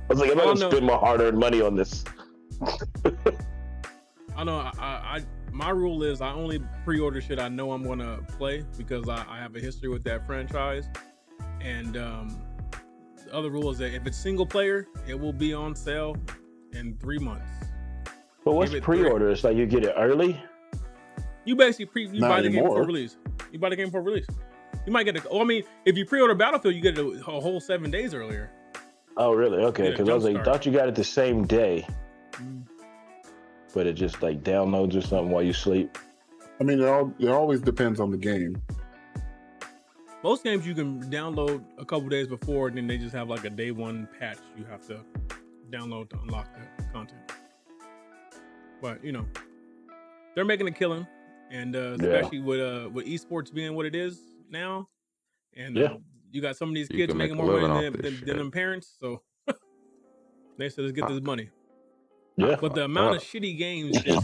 was like, I'm not gonna spend my hard-earned money on this. I know. My rule is I only pre-order shit I know I'm gonna play because I have a history with that franchise. And the other rule is that if it's single player, it will be on sale in 3 months. But what's pre-order? It's like you get it early. You basically buy the game before release. You buy the game before release. You might get it. I mean, if you pre-order Battlefield, you get it a whole 7 days earlier. Oh, really? Okay, because I was like, thought you got it the same day. But it just like downloads or something while you sleep. I mean, it always depends on the game. Most games you can download a couple days before, and then they just have like a day one patch you have to download to unlock the content. But you know, they're making a killing, and especially with esports being what it is now, and you got some of these kids making more money than them parents, so they said, "Let's get this money." Yeah, but the amount of shitty games are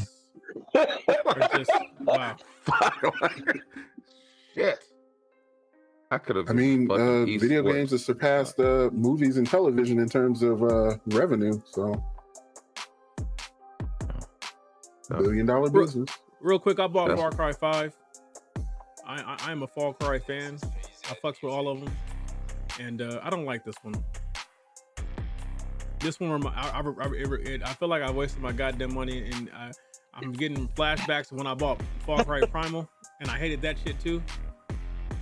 just wow. Shit. I mean, video games have surpassed movies and television in terms of revenue. So, $1 billion business. Real quick, I bought Far Cry 5. I'm a Far Cry fan. I fucks with all of them, and I don't like this one. This one, I feel like I wasted my goddamn money, and I'm getting flashbacks of when I bought Far Cry Primal, and I hated that shit too.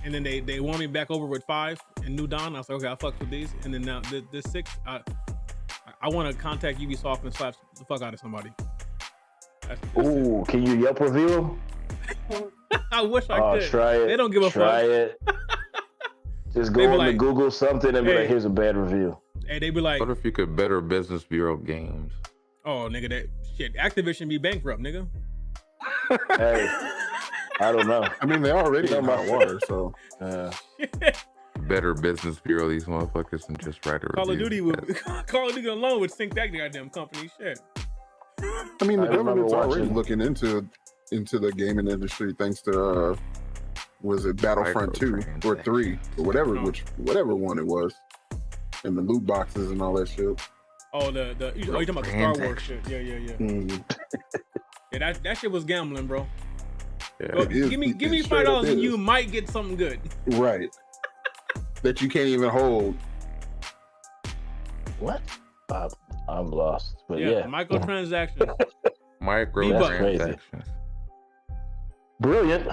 And then they won me back over with 5 and New Dawn. I was like, okay, I'll fuck with these. And then now this 6, I want to contact Ubisoft and slap the fuck out of somebody. That's Ooh, can you Yelp review? I wish I could. Try it. They don't give a fuck. Try it. Just go on to Google something and be like, here's a bad review. Hey, they be like, what if you could Better Business Bureau games? Oh, nigga, that shit. Activision be bankrupt, nigga. Hey, I don't know. I mean, they already in hot water, so. Better Business Bureau, these motherfuckers, and just write a Call of review. Call of Duty alone would sink that goddamn company. Shit. I mean, the government's already looking into the gaming industry thanks to was it Battlefront 2 or 3 or whatever, whatever one it was, and the loot boxes and all that shit. Oh, you talking about the Star Wars shit? Yeah. Mm-hmm. Yeah, that shit was gambling, bro. Yeah. Go, give me $5 and you might get something good. Right. That you can't even hold. What? I'm lost. But yeah. Microtransactions. Microtransactions. Brilliant.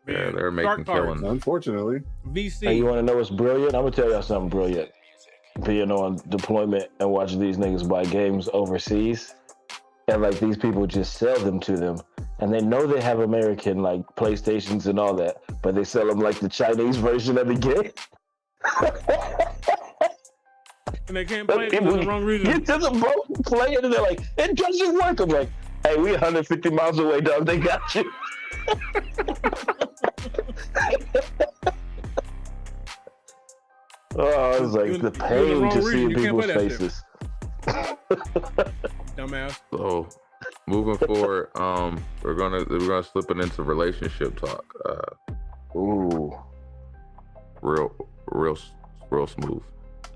Yeah, they're making killings. Unfortunately. VC. Hey, you want to know what's brilliant? I'm gonna tell y'all something brilliant. Being on deployment and watching these niggas buy games overseas, and like these people just sell them to them, and they know they have American like PlayStations and all that, but they sell them like the Chinese version of the game. And they can't play it for the wrong reason. Get to the boat, play it, and they're like, it doesn't work. I'm like, hey, we 150 miles away, dog. They got you. Oh, I was like, the pain to see in people's faces. Dumbass. So, moving forward, we're gonna slip it into relationship talk. Ooh, real smooth.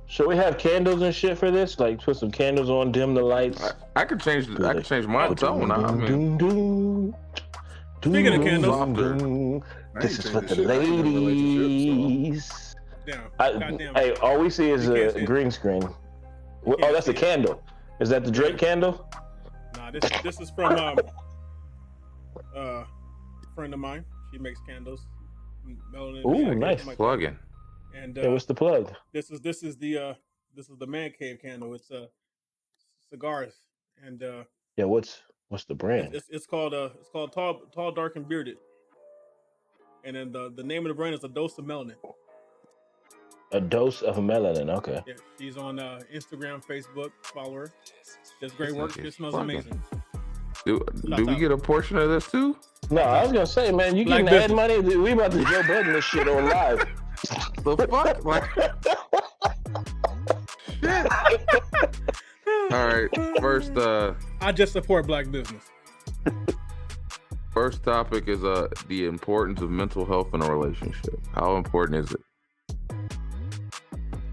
Should we have candles and shit for this? Like, put some candles on, dim the lights. I could change my tone. I mean, speaking of candles, this is for the ladies. Hey, all we see is a green screen. Oh, that's a candle. Is that the Drake candle? Nah, this is from a friend of mine. She makes candles. Ooh, nice plug-in. And what's the plug? This is the man cave candle. It's cigars and yeah. What's the brand? It's called Tall, Dark, and Bearded. And then the name of the brand is A Dose of Melanin. A Dose of Melanin. Okay. Yeah, she's on Instagram, Facebook. Follow her. Does great work. It smells amazing. Do we get a portion of this too? No, I was gonna say, man, you getting ad money? We about to Joe Budden this shit on live. The fuck? Like, shit. All right. First, I just support black business. First topic is the importance of mental health in a relationship. How important is it?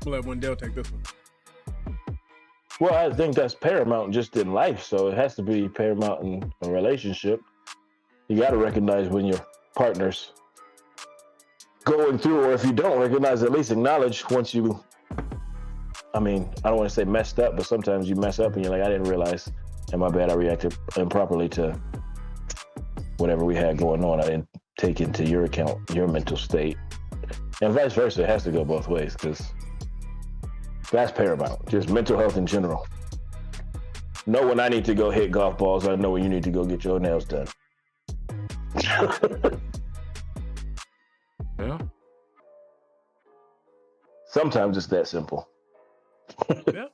We'll let Wendell take this one. Well, I think that's paramount just in life, so it has to be paramount in a relationship. You got to recognize when your partner's going through, or if you don't recognize, at least acknowledge once you, I mean, I don't want to say messed up, but sometimes you mess up and you're like, I didn't realize, and my bad, I reacted improperly to whatever we had going on. I didn't take into your account your mental state, and vice versa. It has to go both ways, because that's paramount. Just mental health in general. Know when I need to go hit golf balls. I know when you need to go get your nails done. Yeah. Sometimes it's that simple. Yeah.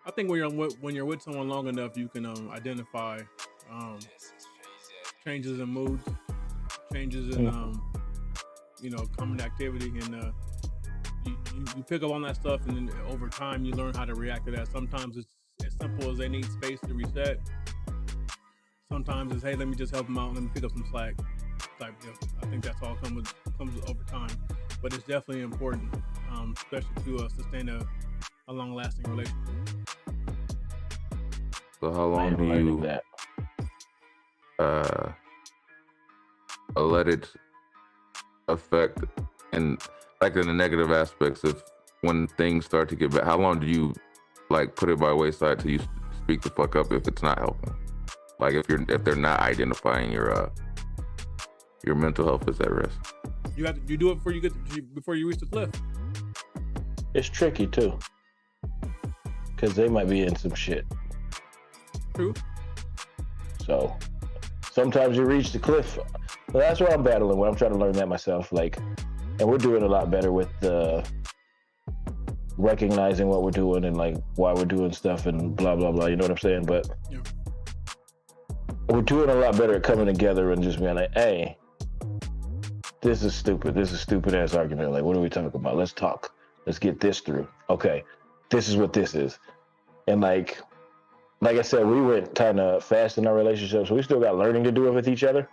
I think when you're with someone long enough, you can identify changes in mood, changes in common activity, and you pick up on that stuff, and then over time you learn how to react to that. Sometimes it's as simple as they need space to reset. Sometimes it's, hey, let me just help them out, let me pick up some slack type deal. I think that's all comes over time, but it's definitely important, especially to sustain a long-lasting relationship. So how long do you let it affect, and like in the negative aspects, if when things start to get bad? How long do you like put it by wayside till you speak the fuck up if it's not helping? Like if they're not identifying your mental health is at risk. You do it before you reach the cliff. It's tricky too, because they might be in some shit. True. So sometimes you reach the cliff. Well, that's what I'm battling with. I'm trying to learn that myself. Like, and we're doing a lot better with recognizing what we're doing and like why we're doing stuff and blah blah blah. You know what I'm saying? But yeah. We're doing a lot better at coming together and just being like, hey, this is stupid. This is stupid ass argument. Like, what are we talking about? Let's talk. Let's get this through. Okay, this is what this is. And like I said, we went kind of fast in our relationship, so we still got learning to do with each other.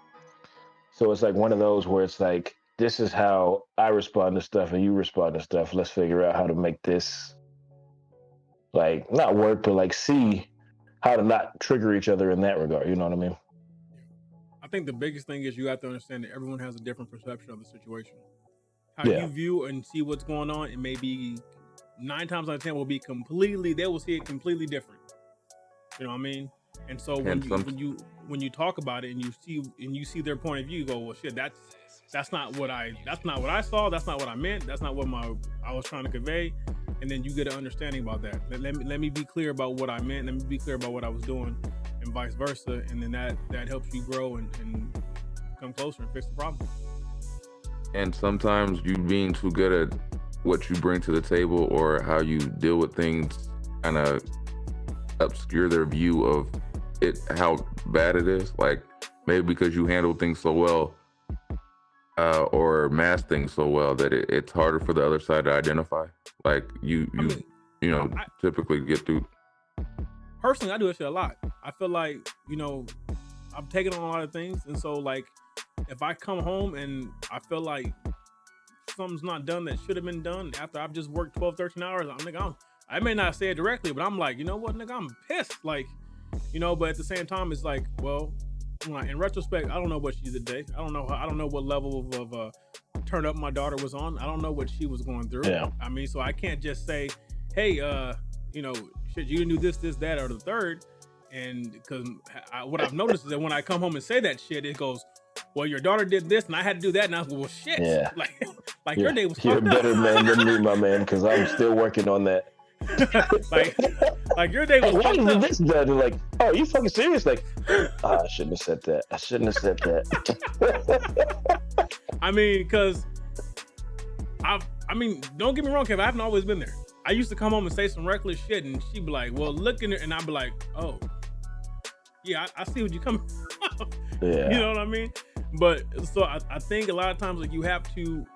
So it's like one of those where it's like, this is how I respond to stuff and you respond to stuff. Let's figure out how to make this, like, not work, but like see how to not trigger each other in that regard. You know what I mean? I think the biggest thing is you have to understand that everyone has a different perception of the situation. How Yeah. you view and see what's going on, it may be 9 times out of 10 they will see it completely different. You know what I mean? And so when you talk about it and you see their point of view, you go, well, shit, that's not what I saw. That's not what I meant. That's not what I was trying to convey. And then you get an understanding about that. Let me be clear about what I meant. Let me be clear about what I was doing, and vice versa. And then that helps you grow and come closer and fix the problem. And sometimes you being too good at what you bring to the table or how you deal with things kind of obscure their view of it, how bad it is. Like maybe because you handle things so well or mask things so well that it's harder for the other side to identify. Like you typically get through. Personally, I do this shit a lot. I feel like, I'm taking on a lot of things. And so like, if I come home and I feel like something's not done that should have been done after I've just worked 12, 13 hours, I may not say it directly, but I'm like, you know what, nigga, I'm pissed. Like, but at the same time, it's like, well, in retrospect, I don't know what she did today. I don't know what level of turn up my daughter was on. I don't know what she was going through. Yeah. I mean, so I can't just say, hey, shit, you didn't do this, that, or the third. And because what I've noticed is that when I come home and say that shit, it goes, well, your daughter did this and I had to do that. And I was like, well, shit. Yeah. Like your day was You're a fucked up. better man than me, my man, because I'm still working on that. like your day was why fucked isn't up. this done? They're like, oh, you fucking serious? Like, I shouldn't have said that. I mean, because don't get me wrong, Kev, I haven't always been there. I used to come home and say some reckless shit, and she'd be like, well, look in it, and I'd be like, oh, yeah, I see what you're coming from. Yeah. You know what I mean? But so I think a lot of times, like, you have to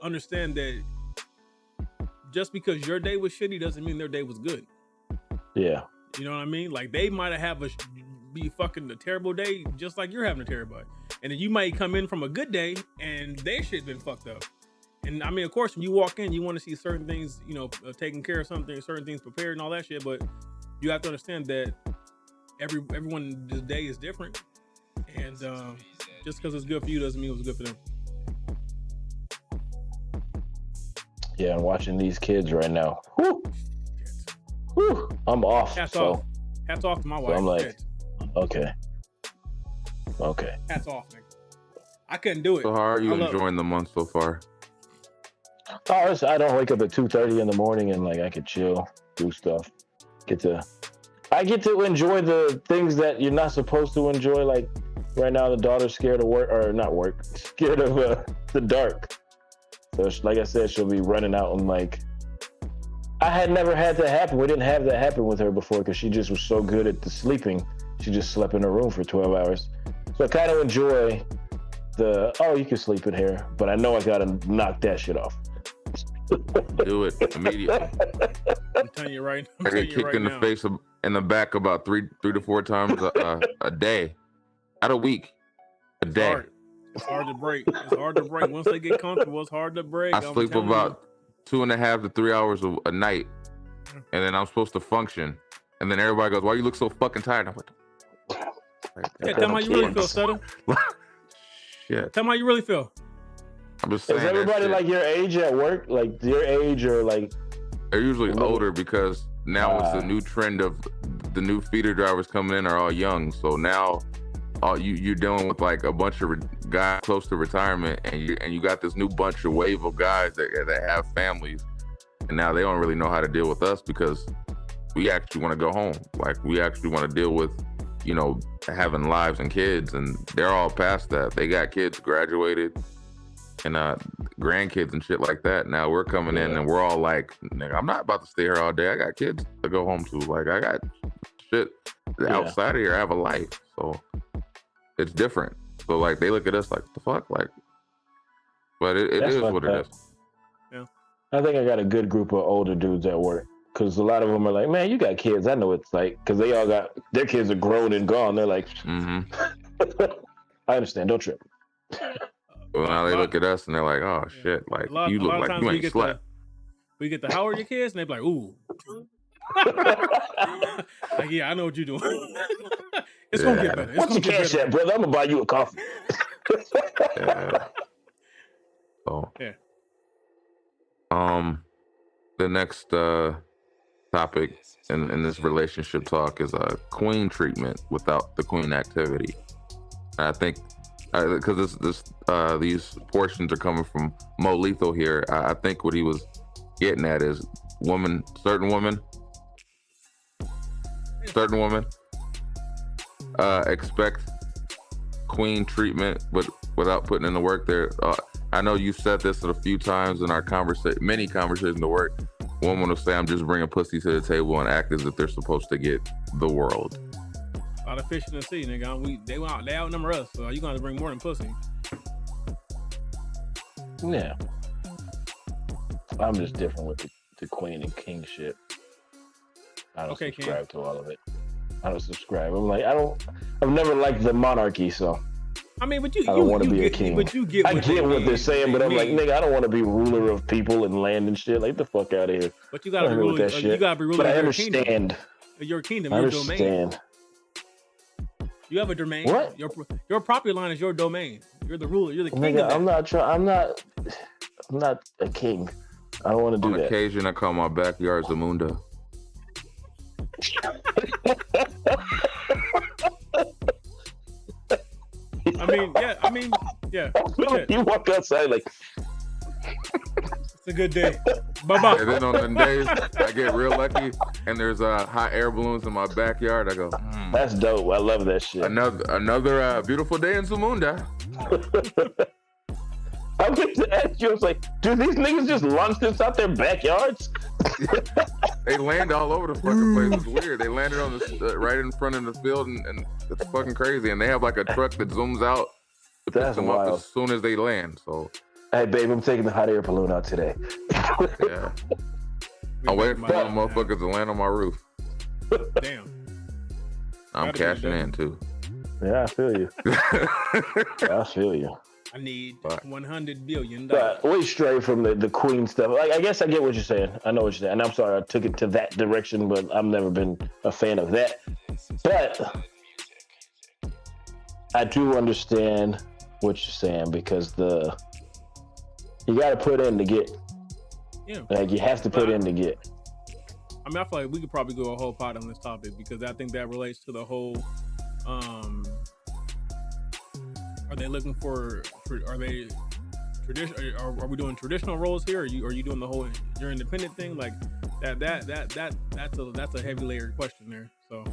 understand that just because your day was shitty doesn't mean their day was good. Yeah. You know what I mean? Like, they might have be fucking a terrible day, just like you're having a terrible day. And then you might come in from a good day and their shit been fucked up. And I mean, of course, when you walk in, you want to see certain things, taking care of something, certain things prepared and all that shit. But you have to understand that everyone's day is different. And just because it's good for you doesn't mean it was good for them. Yeah, I'm watching these kids right now. Whew. I'm off. Hats off to my wife. So I'm like, shit. Okay. Hats off, nigga. I couldn't do it. So how are you enjoying the month so far? Oh, I don't wake up at 2:30 in the morning and like I could chill, do stuff. I get to enjoy the things that you're not supposed to enjoy. Like right now, the daughter's scared of scared of the dark. So like I said, she'll be running out and like, I had never had that happen. We didn't have that happen with her before because she just was so good at the sleeping. She just slept in her room for 12 hours. So I kind of enjoy you can sleep in here, but I know I got to knock that shit off. Do it immediately. I'm telling you right now. I get kicked in the face in the back about three to four times a day, not a week, a day. It's hard to break. Once they get comfortable, it's hard to break. I sleep about 2.5 to 3 hours a night, and then I'm supposed to function, and then everybody goes, "Why you look so fucking tired?" I'm like, tell me how you really feel, Sutter. Shit. Tell me how you really feel. I'm just Is saying. everybody like your age at work? Like your age or like? They're usually older because now it's the new trend of the new feeder drivers coming in are all young. So now you're dealing with like a bunch of guys close to retirement, and you got this new bunch of wave of guys that have families, and now they don't really know how to deal with us because we actually want to go home. Like we actually want to deal with, you know, having lives and kids, and they're all past that. They got kids, graduated, and grandkids and shit like that. Now we're coming in and we're all like, nigga, I'm not about to stay here all day. I got kids to go home to. Like I got shit outside of here. I have a life. So it's different. So like they look at us like, what the fuck? Like, but it is what it is. Yeah. I think I got a good group of older dudes at work. Because a lot of them are like, man, you got kids. I know it's like, because they all got, their kids are grown and gone. They're like, I understand. Don't trip. Well, now they look at us and they're like, oh shit, like you look like you ain't slept. We get the how are your kids? And they be like, ooh. Like, yeah, I know what you're doing. It's gonna get better. What's your cash at, brother? I'm gonna buy you a coffee. So yeah. The next topic in this relationship talk is queen treatment without the queen activity. And I think because these portions are coming from Mo Lethal here, I think what he was getting at is certain women expect queen treatment, but without putting in the work there. I know you said this a few times in our many conversations at work. Women will say, I'm just bringing pussy to the table and act as if they're supposed to get the world. A lot of fish in the sea, nigga. They outnumber us, so you gonna bring more than pussy. Yeah. I'm just different with the queen and king shit. I don't subscribe to all of it. I don't subscribe. I've never liked the monarchy, so. I mean, but I don't want to be a king. But you get I get what they're saying, but I'm like, nigga, I don't want to be ruler of people and land and shit. Like, the fuck out of here. But you gotta be ruler. You gotta be ruler. But I understand. Your kingdom, your domain. You have a domain. What? Your property line is your domain. You're the ruler. You're the king. Nigga, I'm not a king. I don't want to do that. On occasion, I call my backyard Zamunda. Yeah. You walk outside like, it's a good day. Bye-bye. And then on the days I get real lucky and there's hot air balloons in my backyard, I go, that's dope. I love that shit. Another beautiful day in Zamunda. I was to ask you, I was like, do these niggas just launch this out their backyards? They land all over the fucking place. It's weird. They landed on right in front of the field, and it's fucking crazy. And they have like a truck that zooms out to pick them up as soon as they land. So, hey, babe, I'm taking the hot air balloon out today. Yeah. I'm waiting for them motherfuckers to land on my roof. Damn. I'm cashing in too. Yeah, I feel you. I feel you. I need $100 billion. But way straight from the queen stuff. Like, I guess I get what you're saying. I know what you're saying. And I'm sorry I took it to that direction, but I've never been a fan of that. But I do understand what you're saying because you got to put in to get. Yeah. Like, you have to put in to get. I mean, I feel like we could probably go a whole pod on this topic because I think that relates to the whole. Are they looking for? Are they tradition? Are we doing traditional roles here? Are you doing the whole your independent thing? Like that's a heavy layered question there. So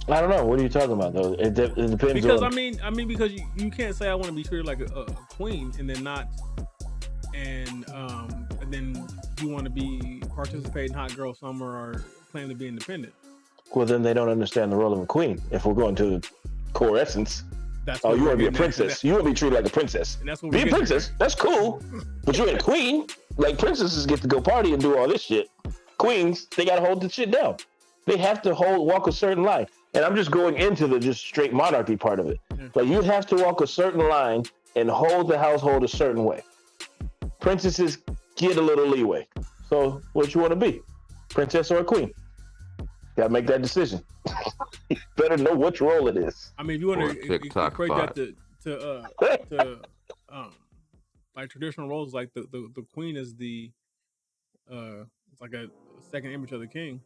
I don't know. What are you talking about though? It depends. Because I mean because you can't say I want to be treated like a queen and then not, and then you want to be participating hot girl summer or claim to be independent. Well, then they don't understand the role of a queen. If we're going to the core essence. You want to be a princess. You want to be treated like a princess. And that's what be a princess. That's cool. But you're a queen. Like, princesses get to go party and do all this shit. Queens, they got to hold the shit down. They have to walk a certain line. And I'm just going into the just straight monarchy part of it. Yeah. Like, you'd have to walk a certain line and hold the household a certain way. Princesses get a little leeway. So, what you want to be? Princess or a queen? Got to make that decision. You better know which role it is. I mean, if you want to equate that to like traditional roles, like the queen is the it's like a second image of the king,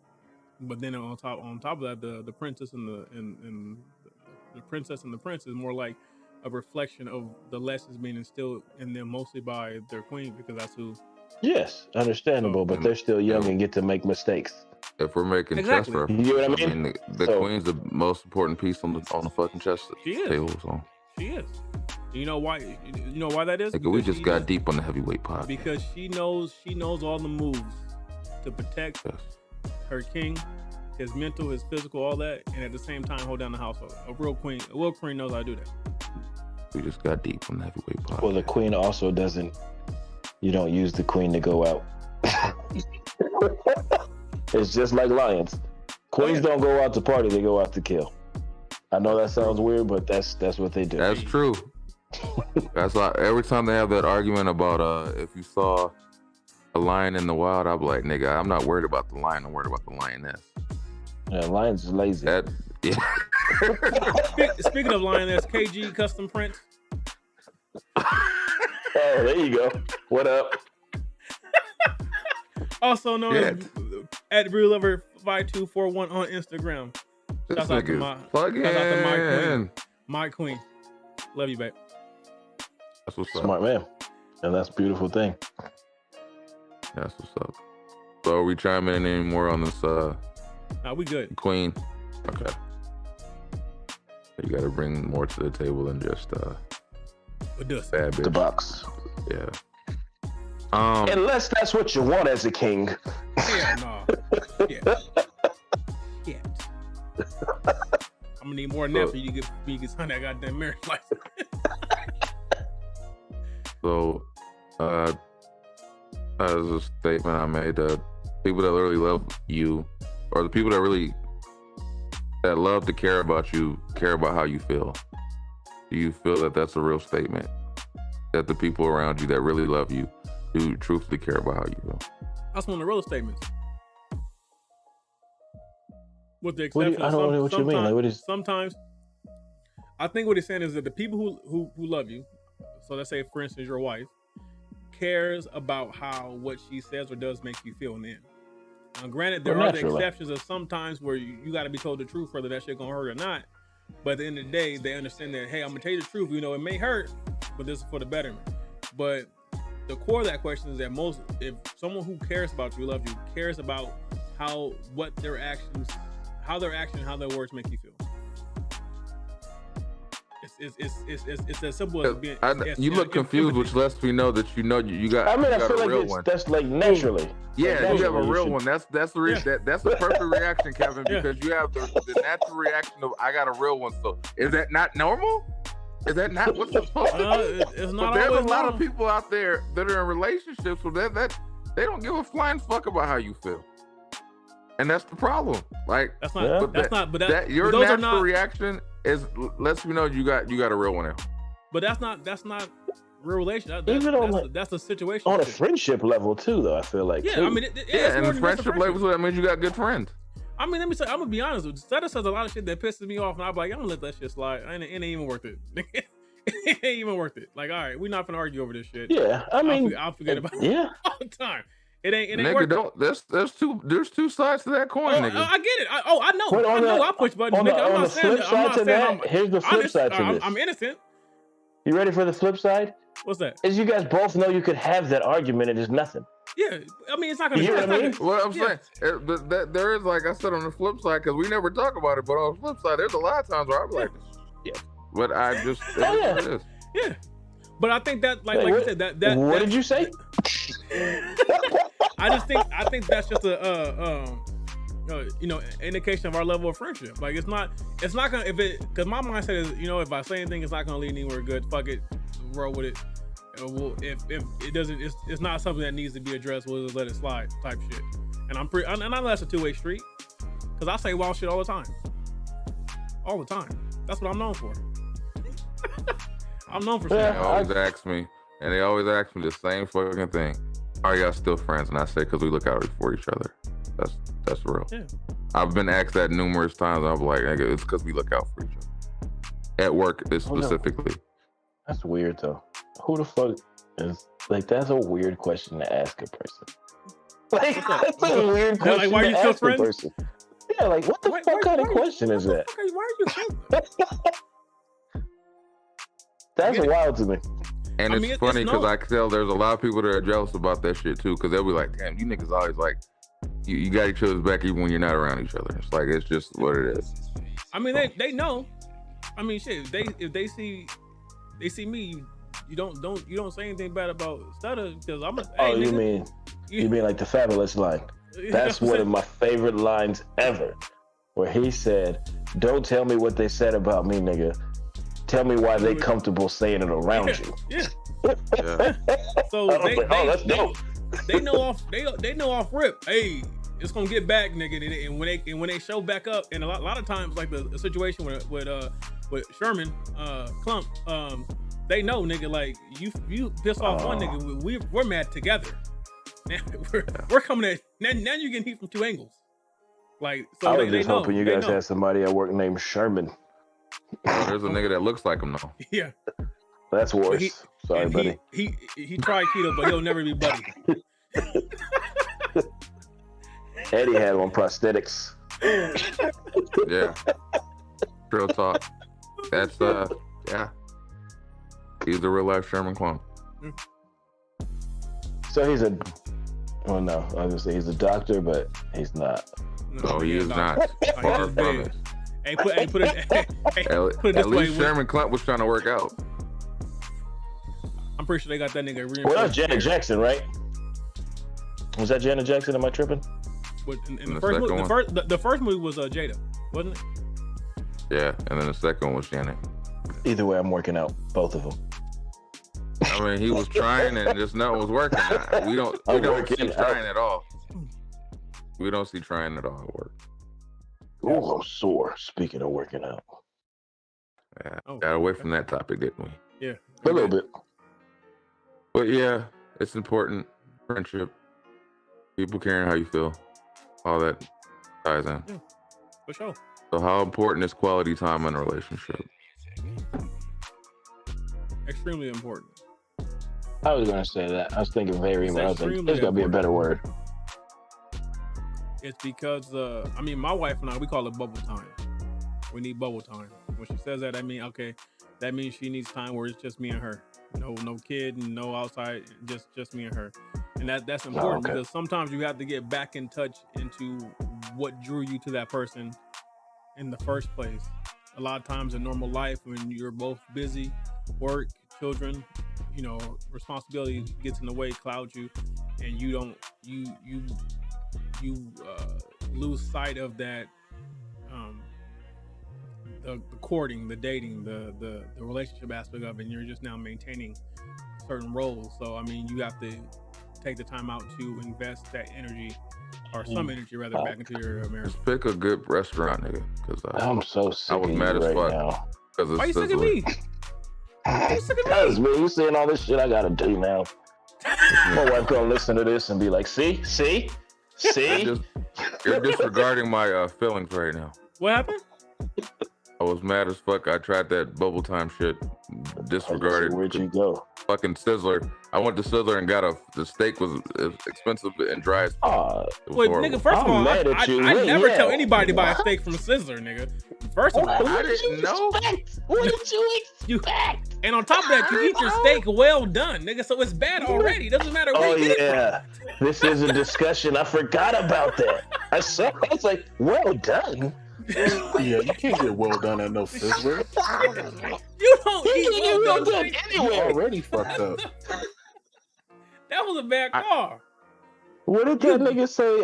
but then on top of that, the princess and the princess and the prince is more like a reflection of the lessons being instilled in them mostly by their queen, because that's who. Yes, understandable, but they're still young and get to make mistakes. If we're making Exactly. chess references, You know what I mean? the queen's the most important piece on the fucking chess table. So she is. You know why? You know why that is? like, we just got deep on the heavyweight podcast. Because she knows all the moves to protect her king, his mental, his physical, all that, and at the same time hold down the household. A real queen knows how to do that. We just got deep on the heavyweight podcast. Well, the queen also doesn't. You don't use the queen to go out. It's just like lions. Queens don't go out to party; they go out to kill. I know that sounds weird, but that's what they do. That's true. That's like every time they have that argument about if you saw a lion in the wild, I'm like, nigga, I'm not worried about the lion. I'm worried about the lioness. Yeah, lions is lazy. Speaking of lioness, KG custom prints. Oh, there you go. What up? Also known as at RealLover5241 on Instagram. Shout out to my queen. Love you, babe. That's what's up. Smart man. And that's a beautiful thing. That's what's up. So are we chiming in anymore on this Nah, we good. queen? Okay. You gotta bring more to the table than just bad bitch. The box. Yeah. Unless that's what you want as a king. Hell no. Yeah. I'm gonna need more than that for you to get sign that goddamn marriage license. So, as a statement I made, people that really love you, or the people that love to care about you, care about how you feel. Do you feel that that's a real statement? That the people around you that really love you do truthfully care about how you feel? That's one of the real statements. With the exception, I don't know what you mean. Like, what is? Sometimes, I think what he's saying is that the people who love you, so let's say, for instance, your wife, cares about how what she says or does makes you feel in the end. Now, granted, there are the exceptions of sometimes where you got to be told the truth, whether that shit gonna hurt or not. But at the end of the day, they understand that, hey, I'm gonna tell you the truth. You know, it may hurt, but this is for the betterment. But the core of that question is that if someone who cares about you, loves you, cares about how their action, how their words make you feel. It's as simple as being. You look confused, which lets me know that you got. I mean, I feel a real like one. that's like naturally. Yeah, you have a real one. That's the perfect reaction, Kevin, because you have the natural reaction of I got a real one. So is that not normal? Is that not what's supposed to be? It's not. But there's a lot normal. of people out there that are in relationships with that they don't give a flying fuck about how you feel, and that's the problem. Like that's not. But your natural reaction lets me know you got a real one now. But that's not real relation. That's a situation. On a friendship level too, though. I feel like. Yeah, I mean, and the friendship level, that means you got good friends. I mean, let me say, I'm gonna be honest with you. Seta says a lot of shit that pisses me off, and I'm like, I'm gonna let that shit slide. It ain't even worth it. It ain't even worth it. Like, all right, we're not gonna argue over this shit. Yeah, I mean, I'll forget about it all the time. It ain't worth it. There's two sides to that coin, nigga. I get it. I know. I push buttons, nigga. I'm not saying. Here's the flip side to this. I'm innocent. You ready for the flip side? What's that? Is you guys both know you could have that argument and it's nothing. Yeah, I mean, it's not gonna. You know what I mean? What I'm saying, there is, like I said, on the flip side, because we never talk about it, but on the flip side, there's a lot of times where I'm like, yeah, but I just, it is. Yeah, but I think that, like you said, that. What did you say? I think that's just a indication of our level of friendship. Like it's not gonna, because my mindset is, if I say anything, it's not gonna lead anywhere good. Fuck it, roll with it. If it doesn't, it's not something that needs to be addressed. We'll just let it slide, type shit. And I know that's a two-way street, because I say wild shit all the time. That's what I'm known for. I'm known for shit. They always ask me the same fucking thing. Are y'all still friends? And I say, because we look out for each other. That's real. Yeah. I've been asked that numerous times. I'm like, nigga, it's because we look out for each other. At work, specifically. That's weird, though. Who the fuck is like? That's a weird question to ask a person. Like that's a weird question Like, why are you to still ask a friends? person. Yeah, like what the fuck kind of question is that? Why are you friends? That's wild to me. And I mean, it's funny because no. I can tell there's a lot of people that are jealous about that shit too. Because they'll be like, "Damn, you niggas always like, you got each other's back even when you're not around each other." It's like it's just what it is. I mean, they know. I mean, shit. If they see me, you don't say anything bad about Stutter because I'm a. Hey, You mean like the Fabulous line? That's one of my favorite lines ever, where he said, "Don't tell me what they said about me, nigga. Tell me why they comfortable saying it around you." Yeah. Yeah. So that's dope. They know off rip. Hey, it's gonna get back, nigga. And when they show back up, and a lot of times, like the situation with Sherman Clump, they know, nigga. Like you piss off one nigga, we're mad together. Now we're coming at now you're getting heat from two angles. Like so, I was just hoping you guys had somebody at work named Sherman. Well, there's a nigga that looks like him though. Yeah. That's worse. Sorry, buddy. He tried keto, but he'll never be buddy. Eddie had on prosthetics. Yeah. Real talk. That's yeah. He's a real life Sherman Clump. So he's I was gonna say he's a doctor, but he's not. No, he is not. Far from it. Put it At least Sherman Clump was trying to work out. I'm pretty sure they got that nigga. Well, that was Janet Jackson, right? Was that Janet Jackson? Am I tripping? In the first movie, the first movie was Jada, wasn't it? Yeah, and then the second one was Janet. Either way, I'm working out both of them. I mean, he was trying and just nothing was working. We don't see trying at all. We don't see trying at all at work. Ooh, I'm sore. Speaking of working out. Yeah, got away from that topic, didn't we? Yeah. A little bit. But yeah, it's important. Friendship. People caring how you feel. All that ties in. Yeah, for sure. So how important is quality time in a relationship? Extremely important. I was going to say that. I was thinking very much. I was like, there's got to be a better word. It's because, I mean, my wife and I, we call it bubble time. We need bubble time. When she says that, I mean, okay, that means she needs time where it's just me and her. No kid, no outside, just me and her. And that's important because sometimes you have to get back in touch into what drew you to that person in the first place. A lot of times in normal life, when you're both busy, work, children, responsibility gets in the way, clouds you, and you lose sight of that, the courting, the dating, the relationship aspect of it, and you're just now maintaining certain roles. So I mean, you have to take the time out to invest that energy, or some energy rather, back into your marriage. Just pick a good restaurant, nigga. Because I'm so sick. I was mad as fuck now. Why you sick of me? Why you sick of me? Because man, you saying all this shit I gotta do now. My wife gonna listen to this and be like, see? You're disregarding my feelings right now. What happened? I was mad as fuck. I tried that bubble time shit. Disregarded. Where'd you go? Fucking Sizzler. I went to Sizzler and got the steak was expensive and dry as fuck. Wait, nigga, first of all, I never tell anybody to buy a steak from Sizzler, nigga. First of all, I didn't know. What did you expect? And on top of that, you eat your steak well done, nigga, so it's bad already. It doesn't matter where you get it from. This is a discussion. I forgot about that. I was like, well done. Yeah, you can't get well done at no Sizzler. You don't eat well done anyway. You already fucked up. That was a bad car. What did that nigga say?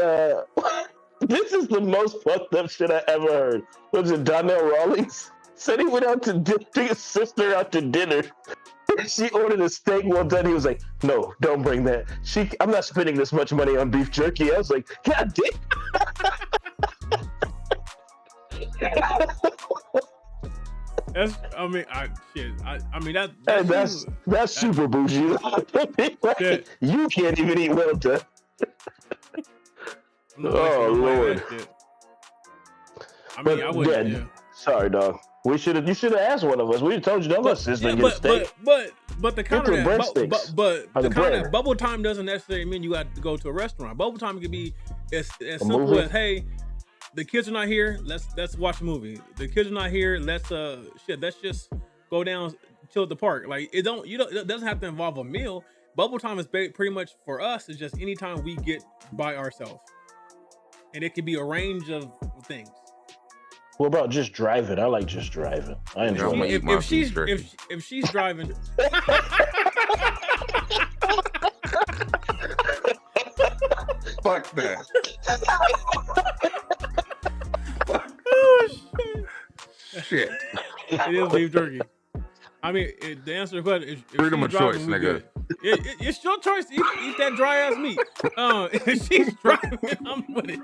This is the most fucked up shit I ever heard. Was it Donnell Rawlings? Said he went out to take his sister out to dinner. She ordered a steak well done. He was like, no, don't bring that. I'm not spending this much money on beef jerky. I was like, God damn. That's super bougie. You can't even eat well done. Oh Lord. I mean, I wouldn't. Yeah. Sorry, dog. You should have asked one of us. We told you don't let sister get steak. But But the counter Get the that, breadsticks but or the the counter bread. that bubble time doesn't necessarily mean you got to go to a restaurant. Bubble time can be as simple movie? as, hey, the kids are not here. Let's watch a movie. The kids are not here. Let's just go down, chill at the park. Like it doesn't have to involve a meal. Bubble time is pretty much for us. It's just anytime we get by ourselves, and it can be a range of things. What about just driving? I like just driving. I enjoy I'm gonna it. eat my If she's beef jerky. if she's driving. Fuck that. Oh Shit. It is beef jerky. I mean, the answer to the question is Freedom she's of driving, choice, we nigga. good. It's your choice to eat that dry ass meat. If she's driving, I'm with it.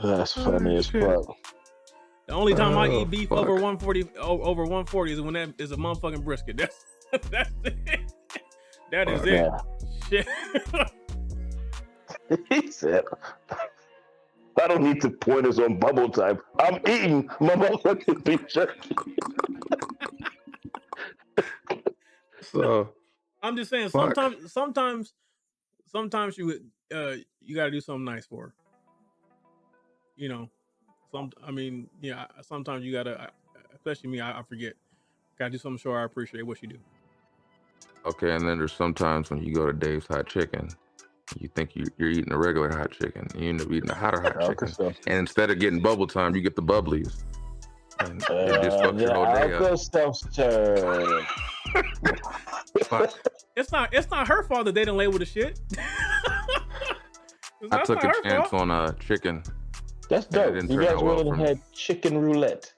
That's funny as fuck. The only time I Oh, eat beef fuck. over 140 is when that is a motherfucking brisket. That's it. That is it. Yeah. Shit. He said, I don't need to point us on bubble time. I'm eating my motherfucking beef jerky. So I'm just saying. Fuck. Sometimes you gotta do something nice for her. You know, sometimes you gotta, especially me. I forget. Gotta do something. Show her I appreciate what you do. okay, and then there's sometimes when you go to Dave's Hot Chicken, you think you're eating a regular hot chicken, and you end up eating a hotter hot chicken. So, And instead of getting bubble time, you get the bubblies. And it just fucks your whole day up. Self-serve. Fuck. It's not her fault that they didn't label the shit. I took a chance on chicken. That's Yeah, it dope. didn't You turn guys out well really for me. had chicken roulette.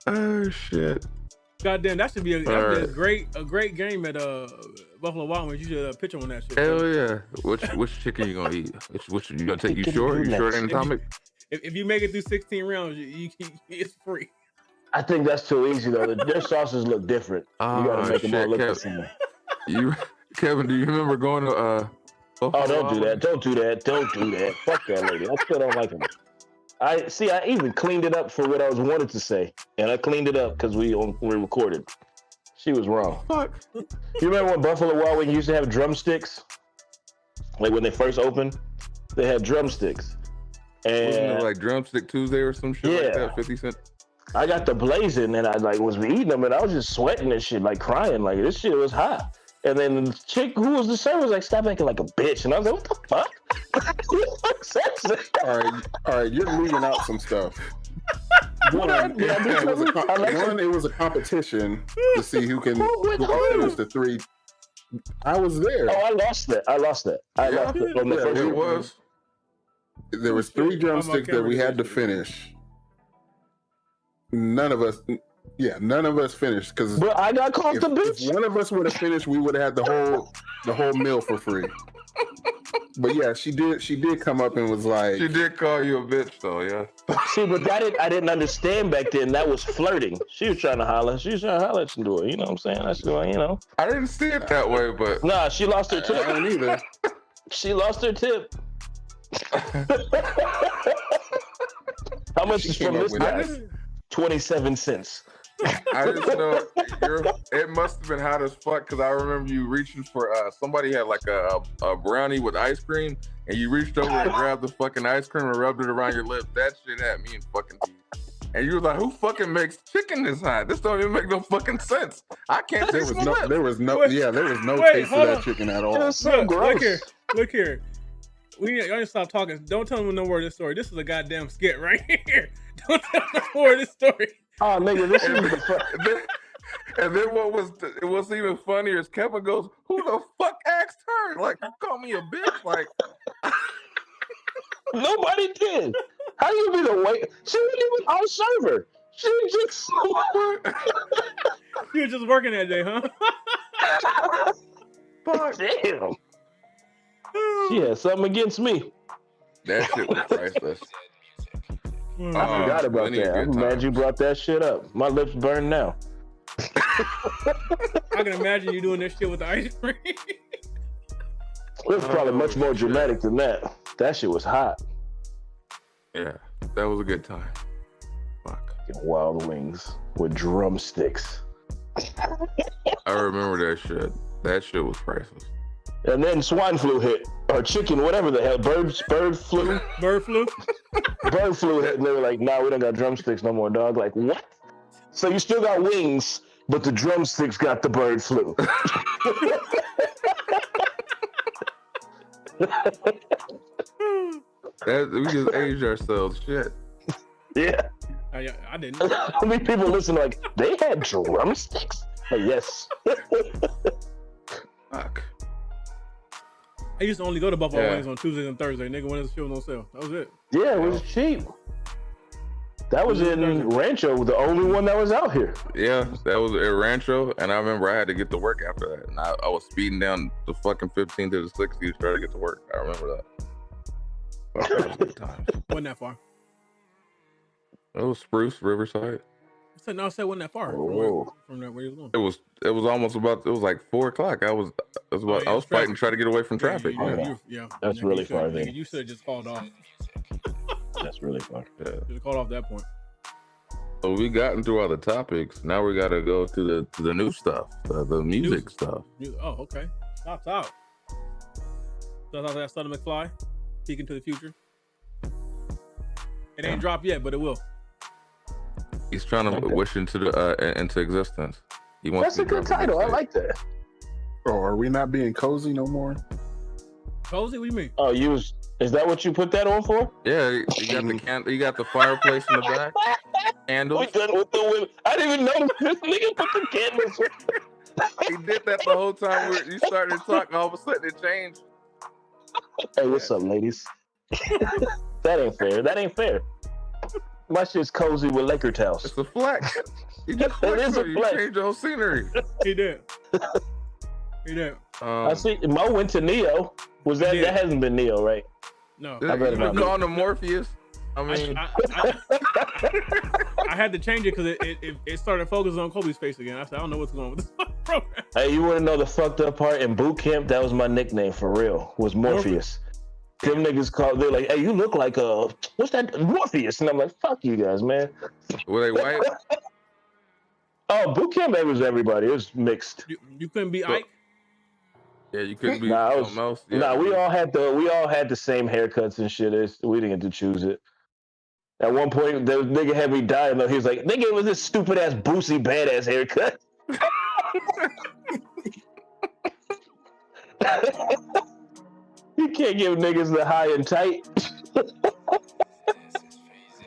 Oh shit. Goddamn, that should be a Alright. great game at Buffalo Wild Wings. You should pitch on that shit. Hell yeah. Which chicken you gonna eat? Which you gonna take? You Chicken short? You short roulette. anatomic? If you make it through 16 rounds, it's free. I think that's too easy though. Their sauces look different. You gotta Oh, make them all shit, look the Kev. same. Kevin, do you remember going to Buffalo Oh, don't Wild do that. Don't do that. Don't do that. Fuck that lady. I still don't like him. I even cleaned it up for what I was wanted to say. And I cleaned it up because we recorded. She was wrong. Fuck. You remember when Buffalo Wild Wings used to have drumsticks? Like when they first opened, they had drumsticks. Wasn't it And like Drumstick Tuesday or some shit like Yeah. that? 50 Cent. I got the blazing and I was eating them and I was just sweating and shit, like crying, like this shit was hot. And then the chick who was the server was like, stop acting like a bitch. And I was like, what the fuck? Who the fuck says that? All right, you're leaving out some stuff. What I do? I do It was a something? I like it. it was a competition to see who can Who finish the three. I was there. Oh, I lost that. I lost it on the Yeah, first It one. was. There was 3 drumsticks that we had to finish. None of us finished because But I got called if, the bitch. if one of us would have finished, we would have had the whole meal for free. But yeah, she did come up and was like, She did call you a bitch though, yeah. See, but I didn't understand back then. That was flirting. She was trying to holler. She was trying to holler at you, do it. You know what I'm saying? That's like, you know. I didn't see it that way, but Nah, she lost her I tip. don't either. She lost her tip. How much She is came from up this with guy? that. 27 cents. I just know it must have been hot as fuck because I remember you reaching for somebody had like a brownie with ice cream and you reached over and grabbed the fucking ice cream and rubbed it around your lips. That shit had me in fucking teeth. And you was like, who fucking makes chicken this hot? This don't even make no fucking sense. I can't There taste was my no, lips. there was no, Wait, yeah, there was no wait, taste hold of that on. chicken at It all. was so gross. Look here. Y'all need to stop talking. Don't tell them no more of this story. This is a goddamn skit right here. Don't tell them no more of this story. Oh, nigga, this is the fuck. And then what's even funnier is Kevin goes, who the fuck asked her? Like, you call me a bitch? Like, Nobody did. How you be the wait? She wasn't even on server. She just. You were just working that day, huh? fuck. Damn. She had something against me. That shit was priceless. Mm. I forgot about plenty of that. I'm good glad times. you brought that shit up. My lips burn now. I can imagine you doing this shit with the ice cream. It was probably much more dramatic than that. That shit was hot. Yeah, that was a good time. Fuck. Wild wings with drumsticks. I remember that shit. That shit was priceless. And then swine flu hit, or chicken, whatever the hell, bird flu. Bird flu. Bird flu hit, and they were like, "Nah, we don't got drumsticks no more, dog." Like, what? So you still got wings, but the drumsticks got the bird flu. We just aged ourselves. Shit. Yeah. I didn't. How many people listen like, they had drumsticks? Like, yes. Fuck. I used to only go to Buffalo Yeah. Wings on Tuesdays and Thursdays. Nigga, when the show was on sale. That was it. Yeah, it was cheap. That was in Rancho, the only one that was out here. Yeah, that was at Rancho, and I remember I had to get to work after that, and I was speeding down the fucking 15 to the 60 to try to get to work. I remember that. Fuck, that was good times. Wasn't that far. It was Spruce, Riverside. I said wasn't that far Oh. from where you was going. It was almost about. It was like 4 o'clock. I was fighting, trying to get away from traffic. Yeah. That's really far, then. You should have just called off. That's really fun. Yeah. Should have called off that point. So we gotten through all the topics. Now we got to go to the new stuff, the music stuff. Oh, okay. Top. So I thought that Sonny McFly, Peek into the Future. It ain't dropped yet, but it will. He's trying to wish into existence. He wants. That's a good title. I like that. Oh, are we not being cozy no more? Cozy? What do you mean? Oh, is that what you put that on for? Yeah, you got the you got the fireplace in the back. Candles. We done with the women. I didn't even know this nigga put the candles. He did that the whole time you started to talk. All of a sudden it changed. Hey, what's up, ladies? That ain't fair. My shit's cozy with Laker towels. It's a flex. You just It is a you flex. changed the whole scenery. He did. I see. Mo went to Neo. Was that? Yeah. That hasn't been Neo, right? No. I better You not been going to Morpheus. I mean, I had to change it because it started focusing on Kobe's face again. I said, I don't know what's going on with this program. Hey, you want to know the fucked up part? In boot camp, that was my nickname for real. Was Morpheus. Them niggas called. They're like, "Hey, you look like what's that, Morpheus?" And I'm like, "Fuck you guys, man." were they white? Oh, boot camp, it was everybody. It was mixed. You couldn't be Ike. Yeah, you couldn't be Nah, something else. Yeah, Nah, we all had the same haircuts and shit. We didn't get to choose it. At one point, the nigga had me dying though. He was like, "Nigga, it was this stupid ass Boosie badass haircut." You can't give niggas the high and tight.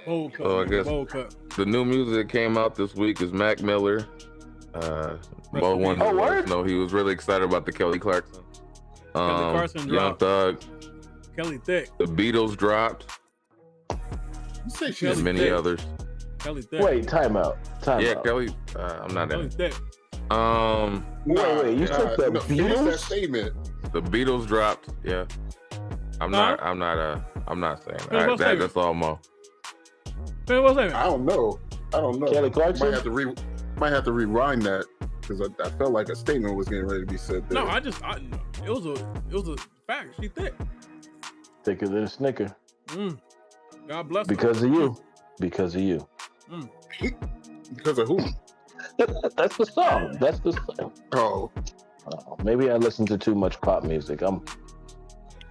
Bold cut. So I guess bold cut. the new music that came out this week is Mac Miller. Mo wanted to let us know he was really excited about the Kelly Clarkson. Clarkson Young dropped. Thug. Kelly Thick. The Beatles dropped. You say And she's many Thick. others. Kelly Thick. Wait, time out. Yeah, Kelly. I'm not Kelly in. Thick. Wait, you took the finish that Beatles? statement. The Beatles dropped. Yeah. I'm not saying that. That's all Mo. Man, what's that? I don't know. Kelly Clarkson? Might have to rewind that because I felt like a statement was getting ready to be said there. No, it was a fact. She thick. Thicker than a Snicker. God bless her. Because of you. Because of you. Because of who? That's the song. That's the song. Oh, Maybe I listen to too much pop music. I'm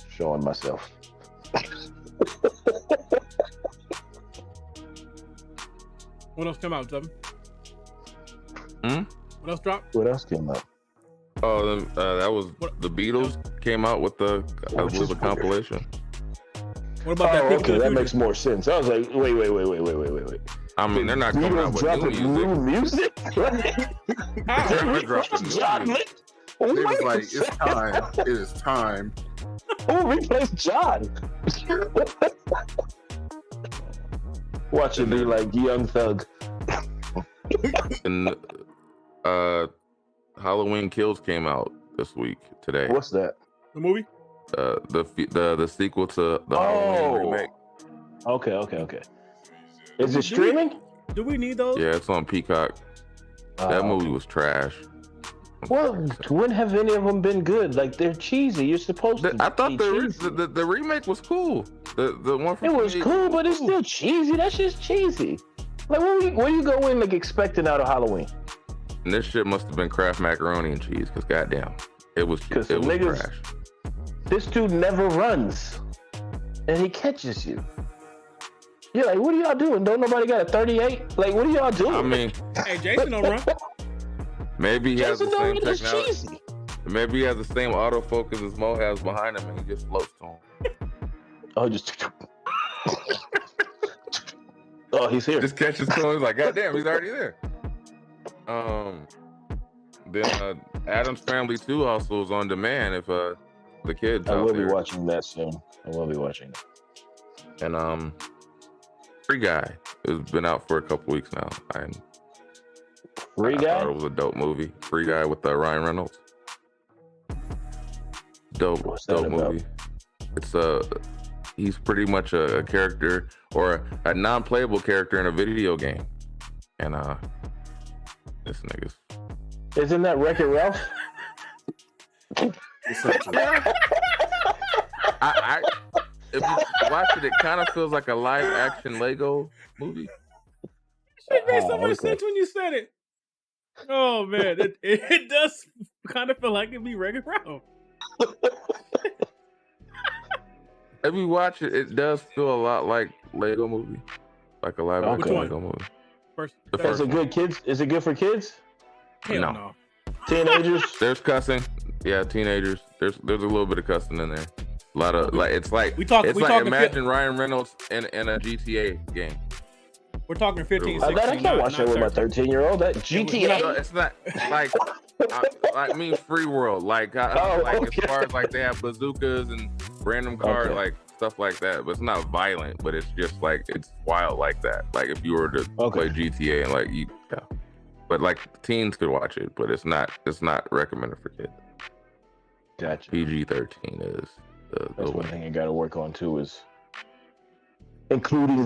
showing myself. What else came out, Devin? What else dropped? What else came out? Oh, that was the Beatles came out with I believe a compilation. What about that? Okay, that makes more sense. I was like, wait. I mean, they're not coming out with new music. They're not dropping new music. it was like it's time. It is time. Who replaced John? Watch it be like Young Thug. And Halloween Kills came out this week today. What's that? The movie? The sequel to the Halloween remake. Okay. Is it streaming? Do we need those? Yeah, it's on Peacock. That movie was trash. Well, when have any of them been good? Like they're cheesy. You're supposed to. I thought be cheesy. the remake was cool. The one from It was cool, but it's still cheesy. That shit's cheesy. Like, where you go in like expecting out of Halloween? And this shit must have been Kraft macaroni and cheese, because goddamn, it was trash. This dude never runs, and he catches you. You're like, what are y'all doing? Don't nobody got a 38? Like, what are y'all doing? I mean, hey, Jason don't run. Maybe he has the same technology. Cheesy. Maybe he has the same autofocus as Mo has behind him, and he just floats to him. Oh, oh, he's here. Just catches to him. He's like, goddamn, he's already there. Then Addams Family 2 also is on demand if the kids. I will be watching that soon. I will be watching that. And Free Guy has been out for a couple weeks now. Free Guy? I thought it was a dope movie. Free Guy with Ryan Reynolds. Dope movie. It's he's pretty much a character or a non-playable character in a video game, and this nigga's. Isn't that Wreck-It Ralph? I if you watch it, it kind of feels like a live-action Lego movie. It made so much sense when you said it. Oh man, it does kind of feel like it'd be Wreck-It Ralph. If you watch it, it does feel a lot like Lego movie, like a live-action Lego movie. First, is it good, kids? Is it good for kids? Hell no. Teenagers? There's cussing. Yeah, teenagers. There's a little bit of cussing in there. A lot of imagine Ryan Reynolds in a GTA game. We're talking 15, 16. I can't watch that with my 13-year-old. That GTA. It's not like I mean free world. Like as far as like they have bazookas and random cars, like stuff like that. But it's not violent. But it's just like it's wild like that. Like if you were to play GTA and but like teens could watch it. But it's not recommended for kids. Gotcha. PG-13 is that's one thing I got to work on too, is including